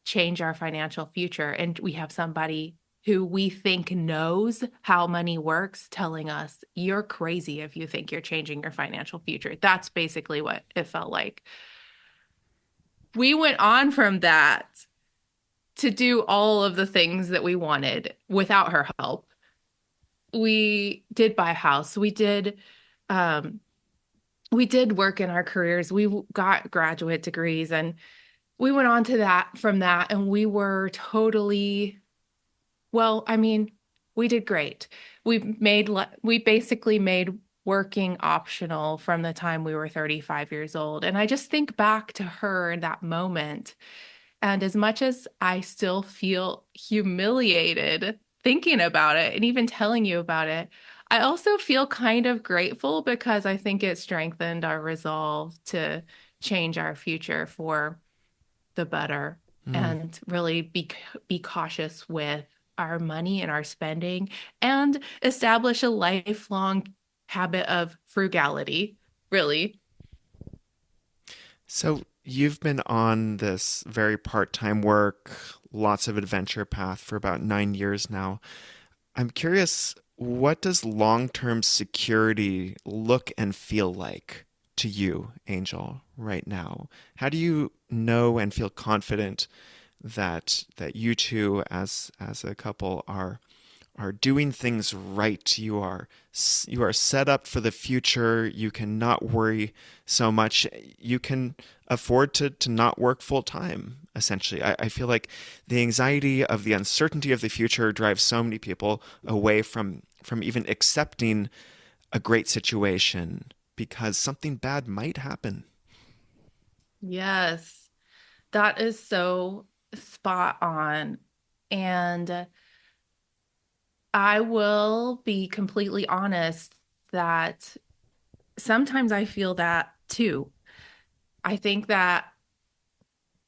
change our financial future, and we have somebody who we think knows how money works telling us you're crazy if you think you're changing your financial future. That's basically what it felt like. We went on from that to do all of the things that we wanted without her help. We did buy a house. Um, we did work in our careers. We got graduate degrees, and we went on to that from that, and we were totally, well, I mean, we did great. We basically made working optional from the time we were 35 years old. And I just think back to her in that moment. And as much as I still feel humiliated thinking about it and even telling you about it, I also feel kind of grateful because I think it strengthened our resolve to change our future for the better Mm. and really be cautious with our money and our spending and establish a lifelong habit of frugality, really. So you've been on this very part-time work, lots of adventure path for about 9 years now. I'm curious, what does long-term security look and feel like to you, Angel, right now? How do you know and feel confident that you two as a couple are doing things right? You are set up for the future. You cannot worry so much. You can afford to not work full time. Essentially, I feel like the anxiety of the uncertainty of the future drives so many people away from even accepting a great situation because something bad might happen. Yes, that is so spot on. And I will be completely honest that sometimes I feel that too. I think that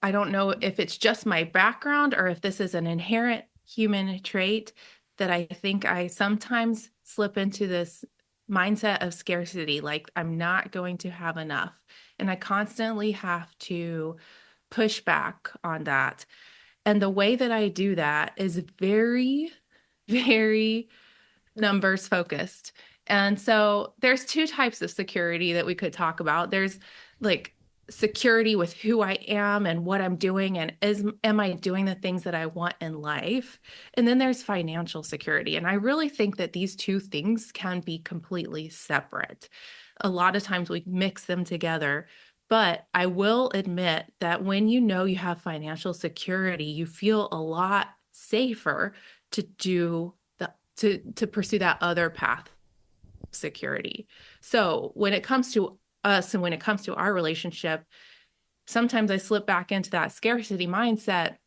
I don't know if it's just my background or if this is an inherent human trait that I think I sometimes slip into this mindset of scarcity, like I'm not going to have enough. And I constantly have to push back on that. And the way that I do that is very, very numbers focused. And so there's two types of security that we could talk about. There's like security with who I am and what I'm doing and am I doing the things that I want in life? And then there's financial security. And I really think that these two things can be completely separate. A lot of times we mix them together. But I will admit that when you know you have financial security, you feel a lot safer to do to pursue that other path of security. So when it comes to us and when it comes to our relationship, sometimes I slip back into that scarcity mindset.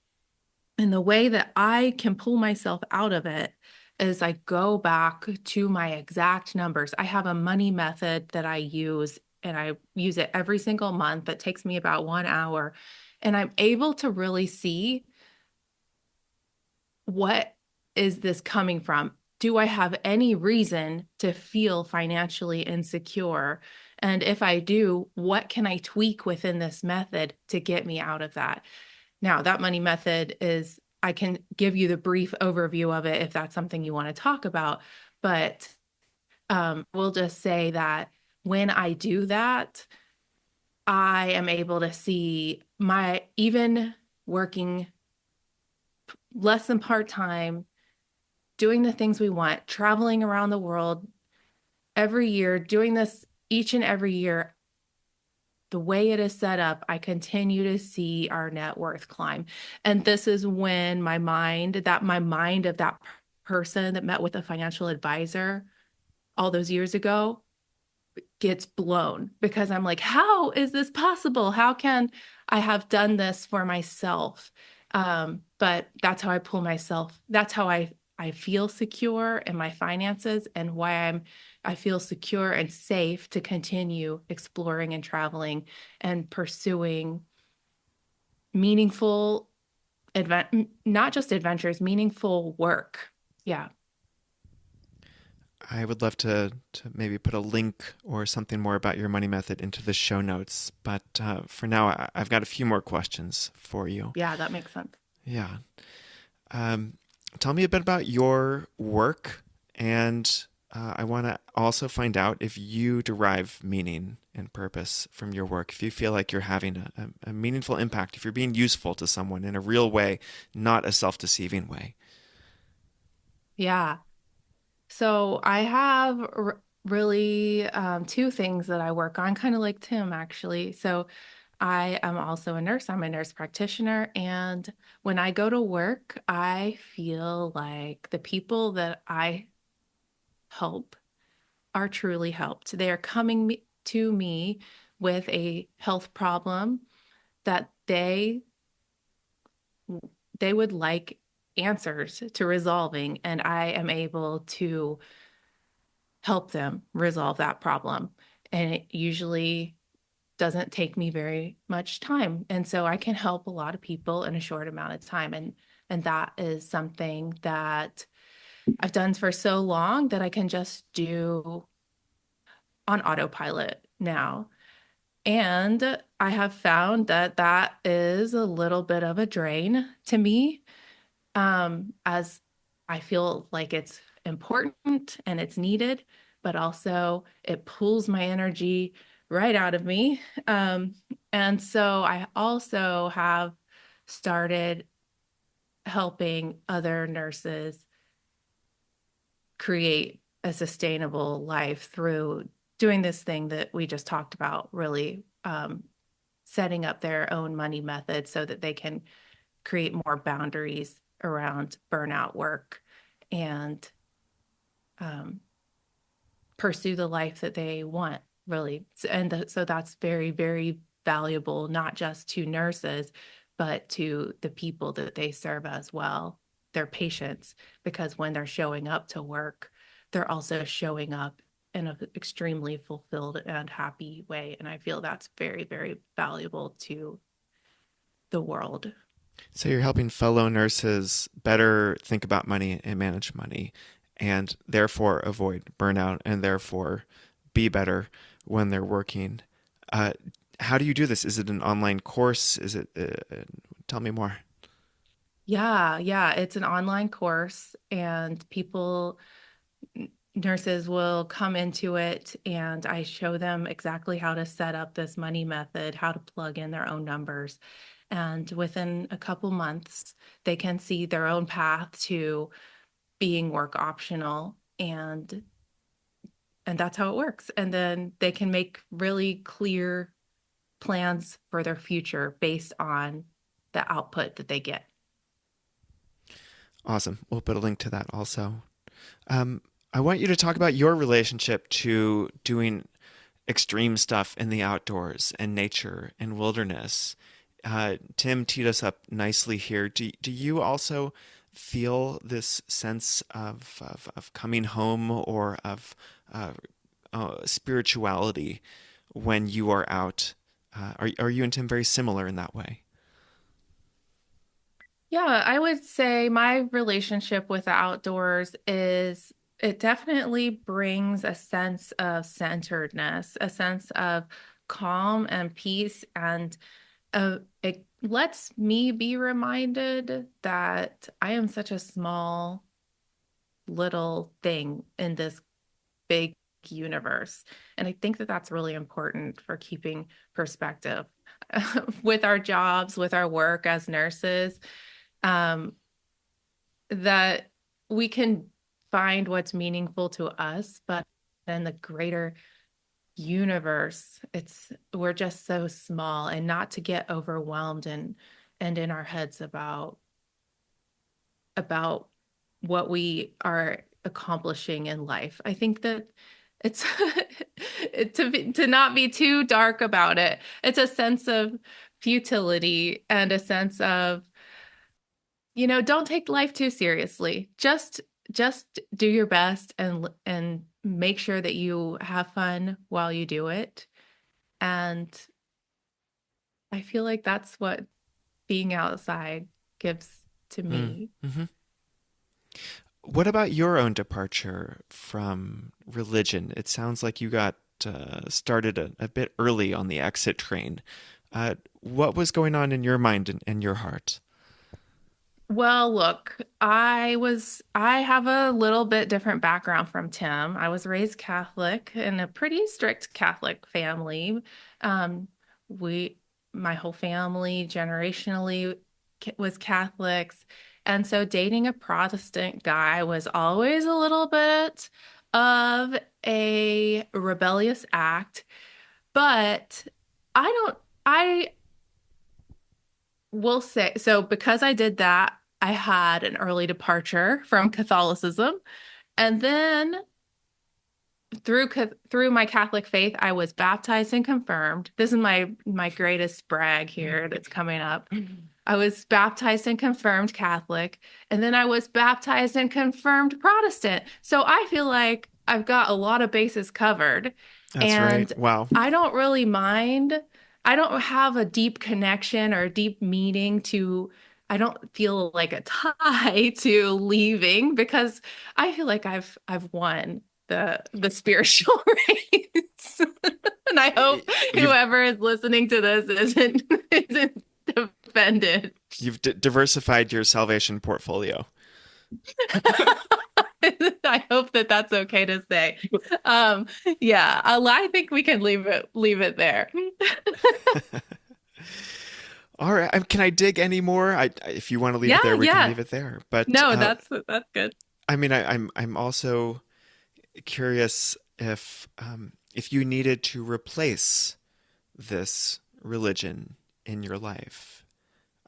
And the way that I can pull myself out of it is I go back to my exact numbers. I have a money method that I use, and I use it every single month. That takes me about 1 hour. And I'm able to really see, what is this coming from? Do I have any reason to feel financially insecure? And if I do, what can I tweak within this method to get me out of that? Now, that money method is, I can give you the brief overview of it if that's something you want to talk about. But we'll just say that when I do that, I am able to see my, even working less than part-time, doing the things we want, traveling around the world every year, doing this each and every year, the way it is set up, I continue to see our net worth climb. And this is when my mind of that person that met with a financial advisor all those years ago gets blown, because I'm like, how is this possible? How can I have done this for myself? But that's how I pull myself. That's how I feel secure in my finances, and why I feel secure and safe to continue exploring and traveling and pursuing meaningful not just adventures, meaningful work. Yeah. I would love to maybe put a link or something more about your money method into the show notes. But for now, I've got a few more questions for you. Yeah, that makes sense. Yeah. Um, Tell me a bit about your work, and I want to also find out if you derive meaning and purpose from your work, if you feel like you're having a meaningful impact, if you're being useful to someone in a real way, not a self-deceiving way. Yeah. So I have really two things that I work on, kind of like Tim, actually. So I am also a nurse. I'm a nurse practitioner. And when I go to work, I feel like the people that I help are truly helped. They are coming to me with a health problem that they would like answers to resolving, and I am able to help them resolve that problem. And it usually doesn't take me very much time. And so I can help a lot of people in a short amount of time. And that is something that I've done for so long that I can just do on autopilot now. And I have found that that is a little bit of a drain to me, as I feel like it's important and it's needed, but also it pulls my energy right out of me. And so I also have started helping other nurses create a sustainable life through doing this thing that we just talked about, really setting up their own money method so that they can create more boundaries around burnout work and um, pursue the life that they want, really. So that's very, very valuable, not just to nurses, but to the people that they serve as well, their patients, because when they're showing up to work, they're also showing up in an extremely fulfilled and happy way. And I feel that's very, very valuable to the world. So you're helping fellow nurses better think about money and manage money, and therefore avoid burnout, and therefore be better when they're working. Uh, how do you do this? Is it an online course? Is it? Tell me more. Yeah, it's an online course, and nurses will come into it, and I show them exactly how to set up this money method, how to plug in their own numbers. And within a couple months, they can see their own path to being work optional, and that's how it works. And then they can make really clear plans for their future based on the output that they get. Awesome. We'll put a link to that also. Um, I want you to talk about your relationship to doing extreme stuff in the outdoors and nature and wilderness. Tim teed us up nicely here. Do you also feel this sense of coming home or of uh, spirituality when you are out? Are you and Tim very similar in that way? Yeah, I would say my relationship with the outdoors is it definitely brings a sense of centeredness, a sense of calm and peace, and it lets me be reminded that I am such a small little thing in this big universe. And I think that that's really important for keeping perspective with our jobs, with our work as nurses, um, that we can find what's meaningful to us, but then the greater universe, we're just so small, and not to get overwhelmed and in our heads about what we are accomplishing in life. I think that it's to not be too dark about it. It's a sense of futility and a sense of, don't take life too seriously. Just do your best and make sure that you have fun while you do it. And I feel like that's what being outside gives to me. Mm-hmm. What about your own departure from religion? It sounds like you got started a bit early on the exit train. What was going on in your mind and your heart? Well, look, I have a little bit different background from Tim. I was raised Catholic in a pretty strict Catholic family. Um, we, my whole family generationally was Catholics. And so dating a Protestant guy was always a little bit of a rebellious act. But I don't, I will say, so because I did that, I had an early departure from Catholicism. And then through my Catholic faith, I was baptized and confirmed. This is my greatest brag here that's coming up. I was baptized and confirmed Catholic, and then I was baptized and confirmed Protestant. So I feel like I've got a lot of bases covered, That's right. and Wow. I don't really mind. I don't have a deep connection or a deep meaning to, I don't feel like a tie to leaving because I feel like I've won the spiritual race. And I hope You've whoever is listening to this isn't offended. you've diversified your salvation portfolio. I hope that that's okay to say. Um, yeah, I think we can leave it there. All right. Can I dig any more? If you want to leave it Yeah, there, we can yeah. leave it there. But No, that's good. I mean, I'm also curious if you needed to replace this religion in your life.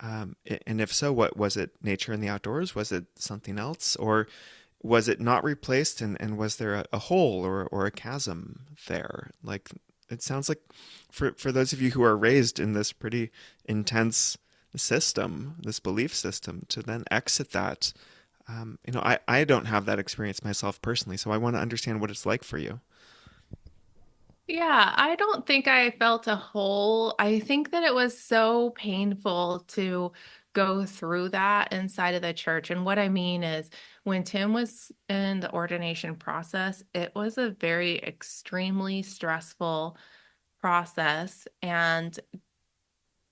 And if so, what was it? Nature and the outdoors? Was it something else? Or was it not replaced and was there a hole or a chasm there? Like it sounds like for those of you who are raised in this pretty intense system, this belief system, to then exit that, I don't have that experience myself personally, so I want to understand what it's like for you. Yeah, I don't think I felt a hole. I think that it was so painful to go through that inside of the church. And what I mean is, when Tim was in the ordination process, it was a very extremely stressful process. And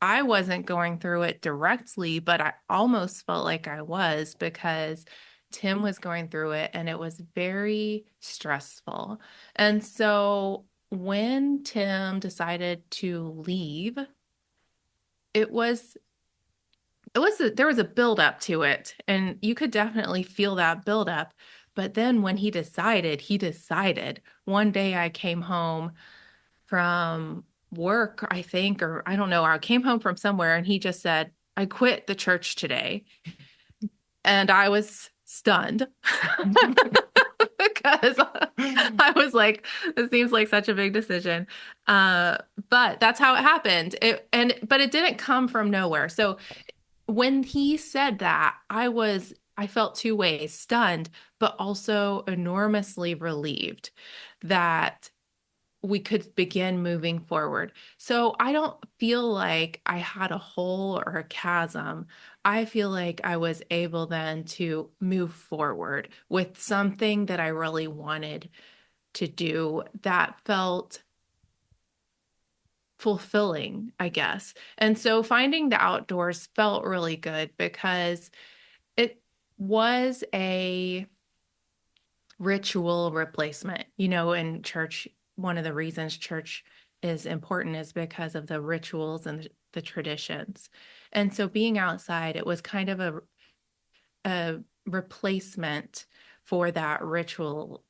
I wasn't going through it directly, but I almost felt like I was because Tim was going through it and it was very stressful. And so when Tim decided to leave, it was there was a build up to it and you could definitely feel that build up. But then when he decided. One day I came home from work, I think, or I don't know, I came home from somewhere and he just said, I quit the church today. And I was stunned because I was like, it seems like such a big decision. But that's how it happened. But it didn't come from nowhere. So when he said that, I felt two ways, stunned, but also enormously relieved that we could begin moving forward. So I don't feel like I had a hole or a chasm. I feel like I was able then to move forward with something that I really wanted to do that felt fulfilling, I guess. And so finding the outdoors felt really good because it was a ritual replacement. In church, one of the reasons church is important is because of the rituals and the traditions. And so being outside, it was kind of a replacement for that ritual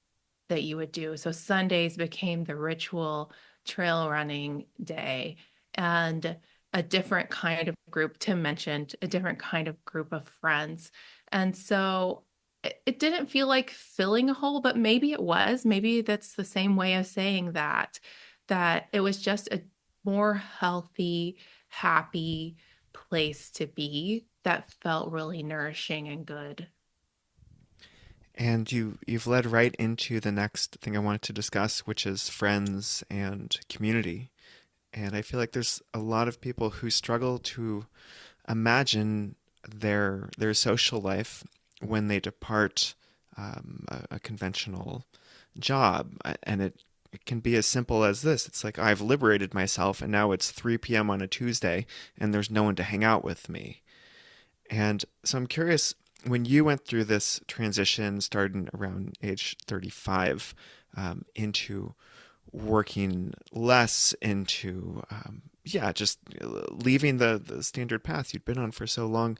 that you would do. So Sundays became the ritual trail running day and a different kind of group. Tim mentioned a different kind of group of friends. And so it didn't feel like filling a hole, but maybe it was. Maybe that's the same way of saying that it was just a more healthy, happy place to be that felt really nourishing and good. And you've led right into the next thing I wanted to discuss, which is friends and community. And I feel like there's a lot of people who struggle to imagine their social life when they depart a conventional job. And it can be as simple as this. It's like I've liberated myself and now it's 3 p.m. on a Tuesday and there's no one to hang out with me. And so I'm curious, when you went through this transition starting around age 35 into working less, into yeah, just leaving the standard path you'd been on for so long,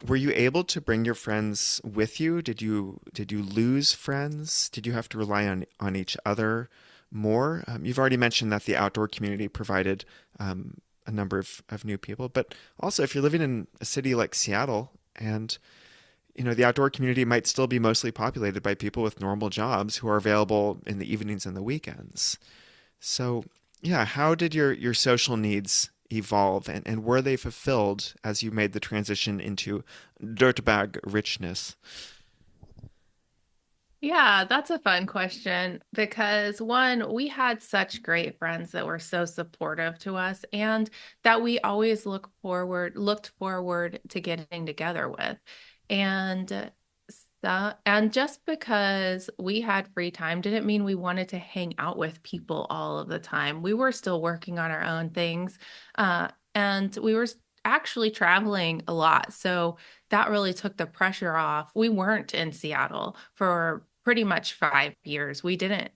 were you able to bring your friends with you? Did you lose friends? Did you have to rely on each other more? You've already mentioned that the outdoor community provided a number of new people, but also if you're living in a city like Seattle and the outdoor community might still be mostly populated by people with normal jobs who are available in the evenings and the weekends. So, yeah, how did your social needs evolve and were they fulfilled as you made the transition into dirtbag richness? Yeah, that's a fun question because one, we had such great friends that were so supportive to us and that we always looked forward to getting together with. And and just because we had free time didn't mean we wanted to hang out with people all of the time. We were still working on our own things, and we were actually traveling a lot. So that really took the pressure off. We weren't in Seattle for pretty much 5 years. We didn't,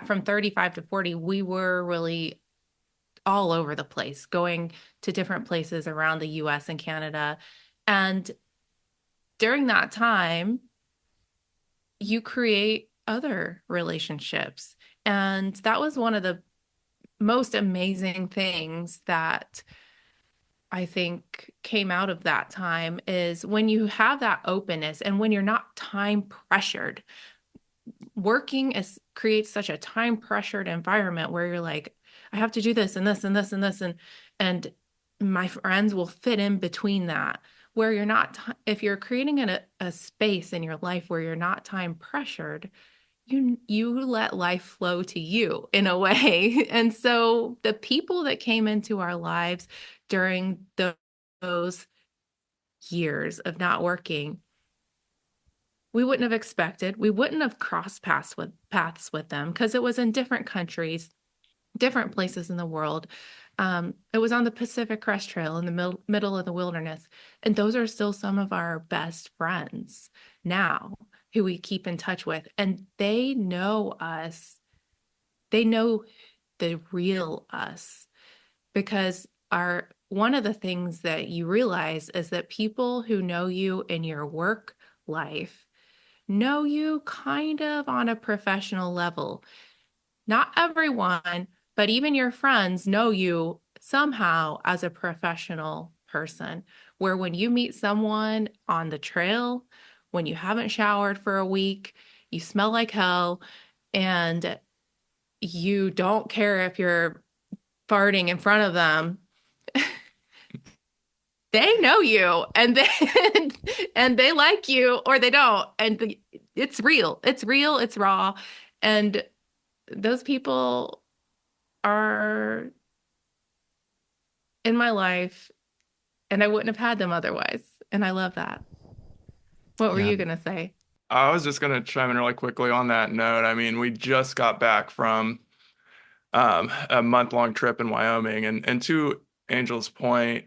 from 35 to 40, we were really all over the place, going to different places around the US and Canada. And during that time, you create other relationships. And that was one of the most amazing things that I think came out of that time is when you have that openness and when you're not time pressured. Working creates such a time pressured environment where you're like, I have to do this and this and this and this and my friends will fit in between that. Where you're not, if you're creating a space in your life where you're not time pressured, you let life flow to you in a way. And so the people that came into our lives during those years of not working, we wouldn't have expected. We wouldn't have crossed paths with them because it was in different countries, different places in the world. It was on the Pacific Crest Trail in the middle of the wilderness. And those are still some of our best friends now who we keep in touch with. And they know us. They know the real us because one of the things that you realize is that people who know you in your work life know you kind of on a professional level. Not everyone, but even your friends know you somehow as a professional person, where when you meet someone on the trail, when you haven't showered for a week, you smell like hell, and you don't care if you're farting in front of them, they know you and and they like you or they don't. And it's real. It's real. It's raw. And those people are in my life and I wouldn't have had them otherwise. And I love that. What were Yeah. you going to say? I was just going to chime in really quickly on that note. I mean, we just got back from a month-long trip in Wyoming, and to Angel's point,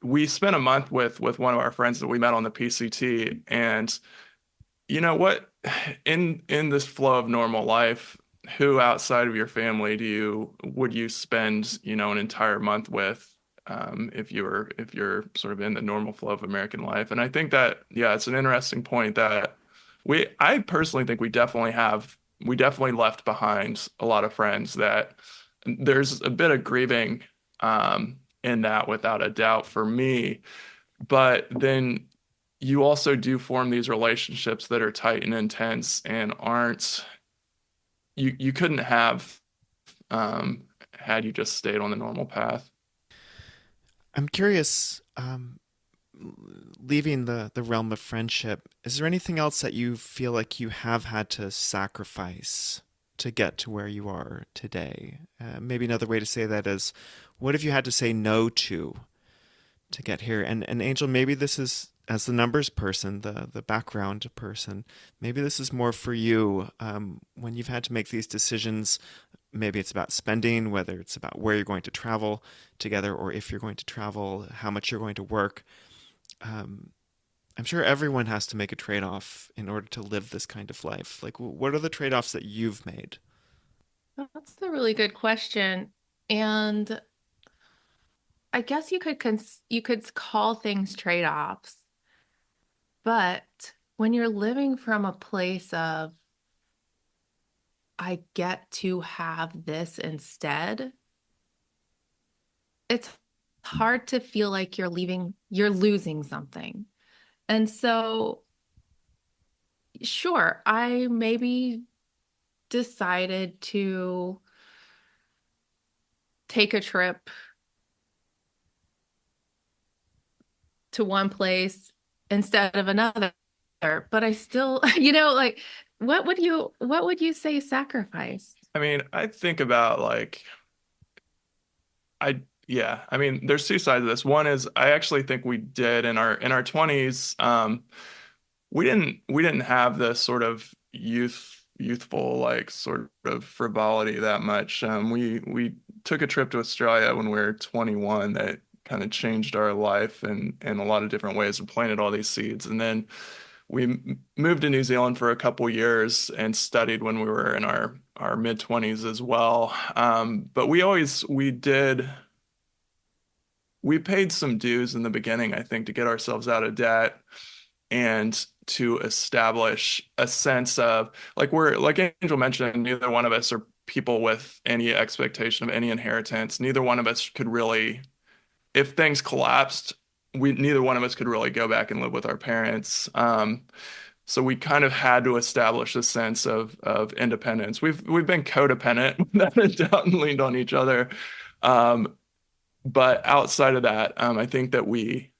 we spent a month with one of our friends that we met on the PCT, and you know what? In this flow of normal life, who outside of your family would you spend, an entire month with, if you're sort of in the normal flow of American life? And I think that, yeah, it's an interesting point that I personally think we definitely left behind a lot of friends that there's a bit of grieving in that without a doubt for me. But then you also do form these relationships that are tight and intense and aren't you couldn't have had you just stayed on the normal path. I'm curious, leaving the realm of friendship, is there anything else that you feel like you have had to sacrifice to get to where you are today? Maybe another way to say that is, what have you had to say no to get here? And Angel, maybe this is as the numbers person, the background person, maybe this is more for you when you've had to make these decisions. Maybe it's about spending, whether it's about where you're going to travel together, or if you're going to travel, how much you're going to work. Um, I'm sure everyone has to make a trade-off in order to live this kind of life. Like, what are the trade-offs that you've made? That's a really good question. And I guess you could call things trade-offs, but when you're living from a place of I get to have this instead, it's hard to feel like you're losing something. And so, sure, I maybe decided to take a trip to one place instead of another. But I still, like what would you say sacrifice? I mean, I think about like I yeah, I mean, there's two sides of this. One is I actually think we did in our 20s. We didn't have the sort of youthful like sort of frivolity that much. We took a trip to Australia when we were 21 that kind of changed our life in a lot of different ways and planted all these seeds. And then moved to New Zealand for a couple years and studied when we were in our mid 20s as well. But we paid some dues in the beginning, I think, to get ourselves out of debt and to establish a sense of like we're like Angel mentioned, neither one of us are people with any expectation of any inheritance. Neither one of us could really, if things collapsed, we neither one of us could really go back and live with our parents. So we kind of had to establish a sense of independence. We've been codependent without a doubt and leaned on each other. Um, but outside of that, I think that we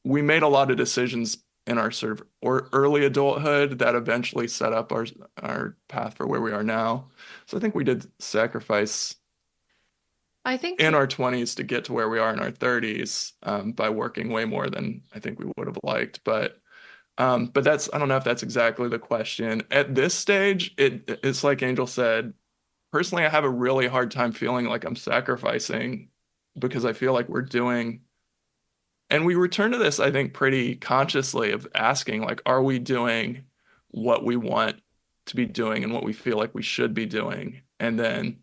made a lot of decisions in our sort of or early adulthood that eventually set up our path for where we are now. So I think we did sacrifice I think in our 20s to get to where we are in our 30s by working way more than I think we would have liked. But that's I don't know if that's exactly the question. At this stage, it's like Angel said, personally, I have a really hard time feeling like I'm sacrificing because I feel like we're doing, and we return to this, I think, pretty consciously of asking, like, are we doing what we want to be doing and what we feel like we should be doing? And then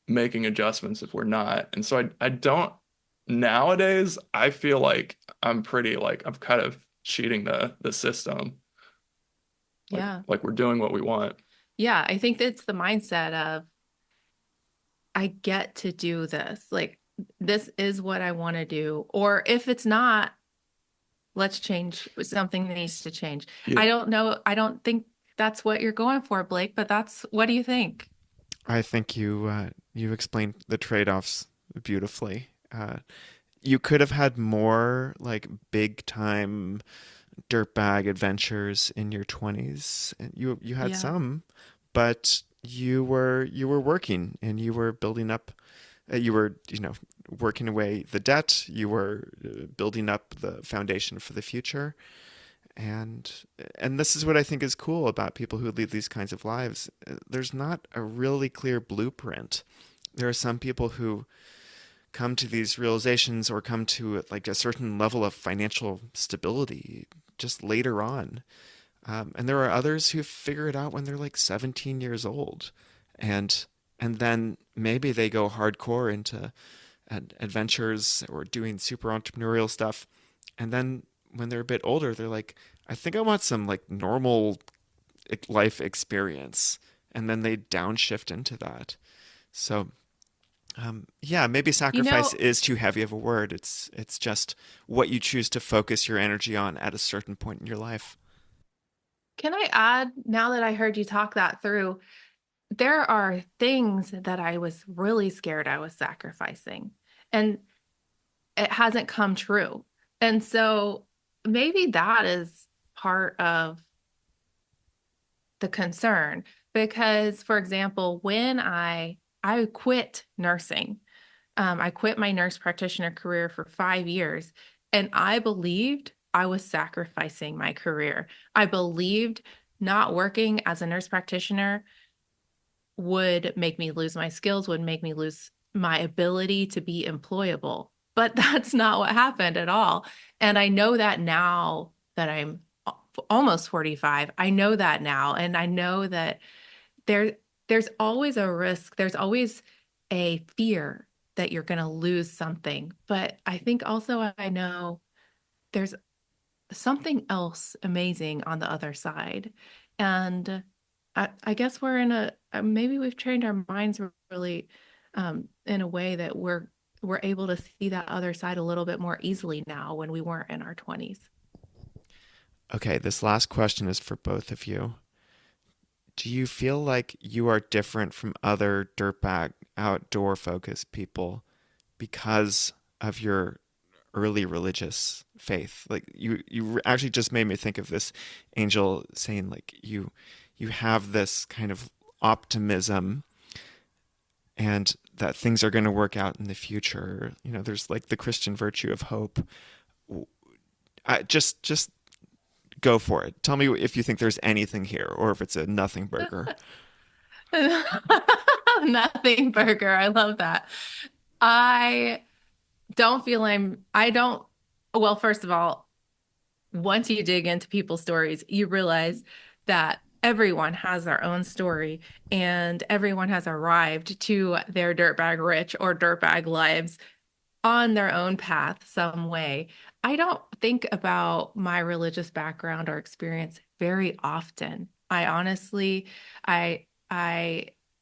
making adjustments if we're not. And so I don't nowadays, I feel like I'm pretty like I'm kind of cheating the system. yeah. Like we're doing what we want. Yeah, I think that's the mindset of I get to do this. Like this is what I want to do. Or if it's not, let's change. Something needs to change. Yeah. I don't know. I don't think that's what you're going for, Blake, but that's what do you think? I think you explained the trade-offs beautifully. You could have had more like big time dirtbag adventures in your 20s, and you had Yeah. some, but you were working and you were building up. You were working away the debt. You were building up the foundation for the future, and and this is what I think is cool about people who lead these kinds of lives. There's not a really clear blueprint. There are some people who come to these realizations or come to like a certain level of financial stability just later on. And there are others who figure it out when they're like 17 years old. And and then maybe they go hardcore into adventures or doing super entrepreneurial stuff. And then when they're a bit older, they're like, I think I want some like normal life experience. And then they downshift into that. So yeah, maybe You sacrifice know, is too heavy of a word. It's just what you choose to focus your energy on at a certain point in your life. can I add now that I heard you talk that through, there are things that I was really scared I was sacrificing. And it hasn't come true. And so maybe that is part of the concern because, for example, when I quit nursing, I quit my nurse practitioner career for 5 years, And I believed I was sacrificing my career. I believed not working as a nurse practitioner would make me lose my skills, would make me lose my ability to be employable. But that's not what happened at all. And I know that now that I'm almost 45. I know that now. And I know that there there's always a risk. There's always a fear that you're going to lose something. But I think also I know there's something else amazing on the other side. And I guess we're in maybe we've trained our minds really in a way that we're able to see that other side a little bit more easily now when we weren't in our 20s. Okay, this last question is for both of you. Do you feel like you are different from other dirtbag outdoor focused people because of your early religious faith? Like you actually just made me think of this, Angel, saying like you have this kind of optimism and that things are going to work out in the future. You know, there's like the Christian virtue of hope. Just go for it. Tell me if you think there's anything here or if it's a nothing burger. Nothing burger. I love that. I I don't, well, first of all, once you dig into people's stories, you realize that everyone has their own story and everyone has arrived to their dirtbag rich or dirtbag lives on their own path some way. I don't think about my religious background or experience very often. I honestly, I,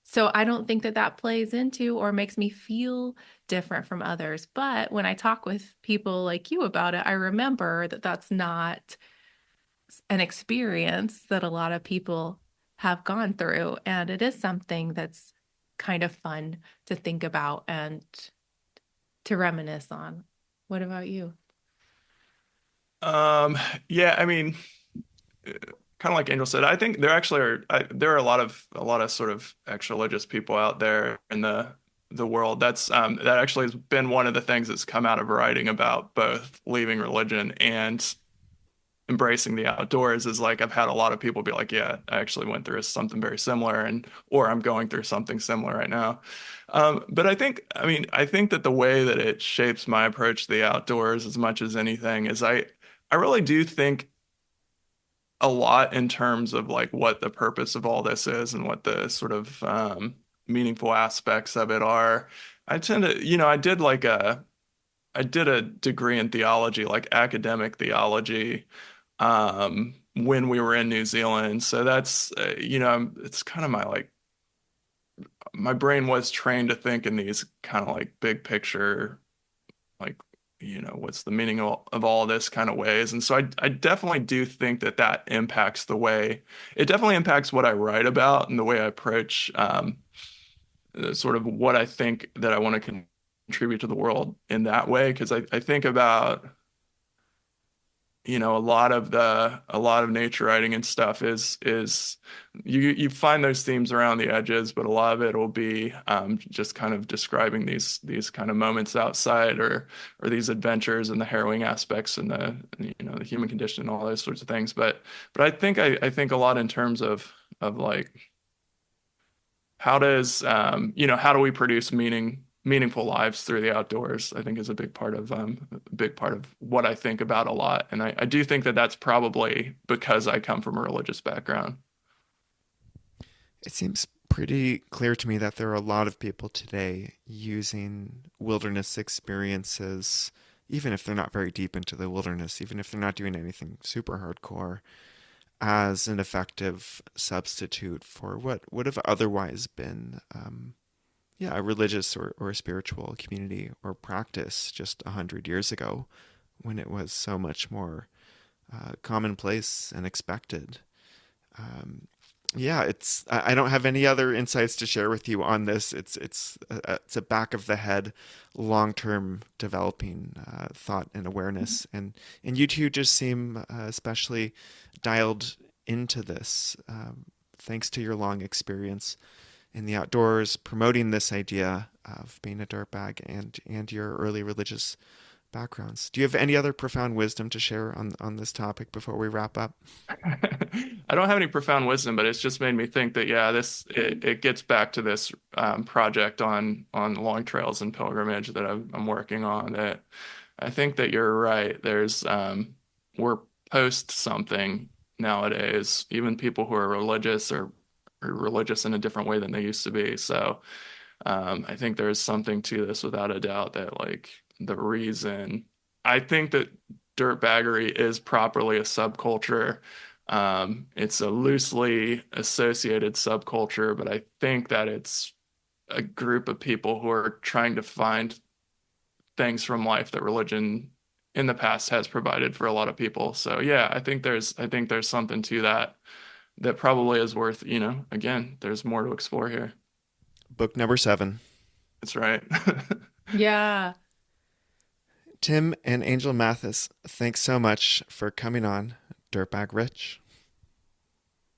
so I don't think that that plays into or makes me feel different from others. But when I talk with people like you about it, I remember that that's not an experience that a lot of people have gone through. And it is something that's kind of fun to think about and to reminisce on. What about you? Um, yeah, I mean, kind of like Angel said, I think there actually there are a lot of sort of ex-religious people out there in the world. That actually has been one of the things that's come out of writing about both leaving religion and embracing the outdoors. Is like I've had a lot of people be like, yeah, I actually went through something very similar, and or I'm going through something similar right now. But I think that the way that it shapes my approach to the outdoors as much as anything is I really do think a lot in terms of like what the purpose of all this is and what the sort of meaningful aspects of it are. I tend to, I did a degree in theology, like academic theology, when we were in New Zealand. So that's, it's kind of my brain was trained to think in these kind of like big picture, like, what's the meaning of all this kind of ways. And so I definitely do think that that impacts it definitely impacts what I write about and the way I approach sort of what I think that I want to contribute to the world in that way. Because I think about a lot of nature writing and stuff is you find those themes around the edges, but a lot of it will be just kind of describing these kind of moments outside or these adventures and the harrowing aspects and the human condition and all those sorts of things. But I think a lot in terms of like how does how do we produce meaningful lives through the outdoors, I think is a big part of what I think about a lot. And I do think that that's probably because I come from a religious background. It seems pretty clear to me that there are a lot of people today using wilderness experiences, even if they're not very deep into the wilderness, even if they're not doing anything super hardcore, as an effective substitute for what would have otherwise been, a religious or a spiritual community or practice just 100 years ago, when it was so much more commonplace and expected. Um, yeah, I don't have any other insights to share with you on this. It's a back of the head, long term developing thought and awareness, and you two just seem especially dialed into this, thanks to your long experience in the outdoors, promoting this idea of being a dirtbag and your early religious backgrounds. Do you have any other profound wisdom to share on this topic before we wrap up? I don't have any profound wisdom, but it's just made me think that yeah, it gets back to this project on long trails and pilgrimage that I'm working on. That I think that you're right. We're post something nowadays. Even people who are are religious in a different way than they used to be. So I think there is something to this without a doubt that like the reason I think that dirtbaggery is properly a subculture. It's a loosely associated subculture, but I think that it's a group of people who are trying to find things from life that religion in the past has provided for a lot of people. So yeah, I think there's something to that that probably is worth, again, there's more to explore here. Book number 7. That's right. Yeah. Tim and Angel Mathis, thanks so much for coming on Dirtbag Rich.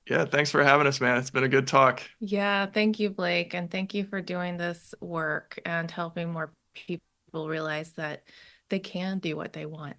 Yeah, thanks for having us, man. It's been a good talk. Yeah. Thank you, Blake. And thank you for doing this work and helping more people realize that they can do what they want.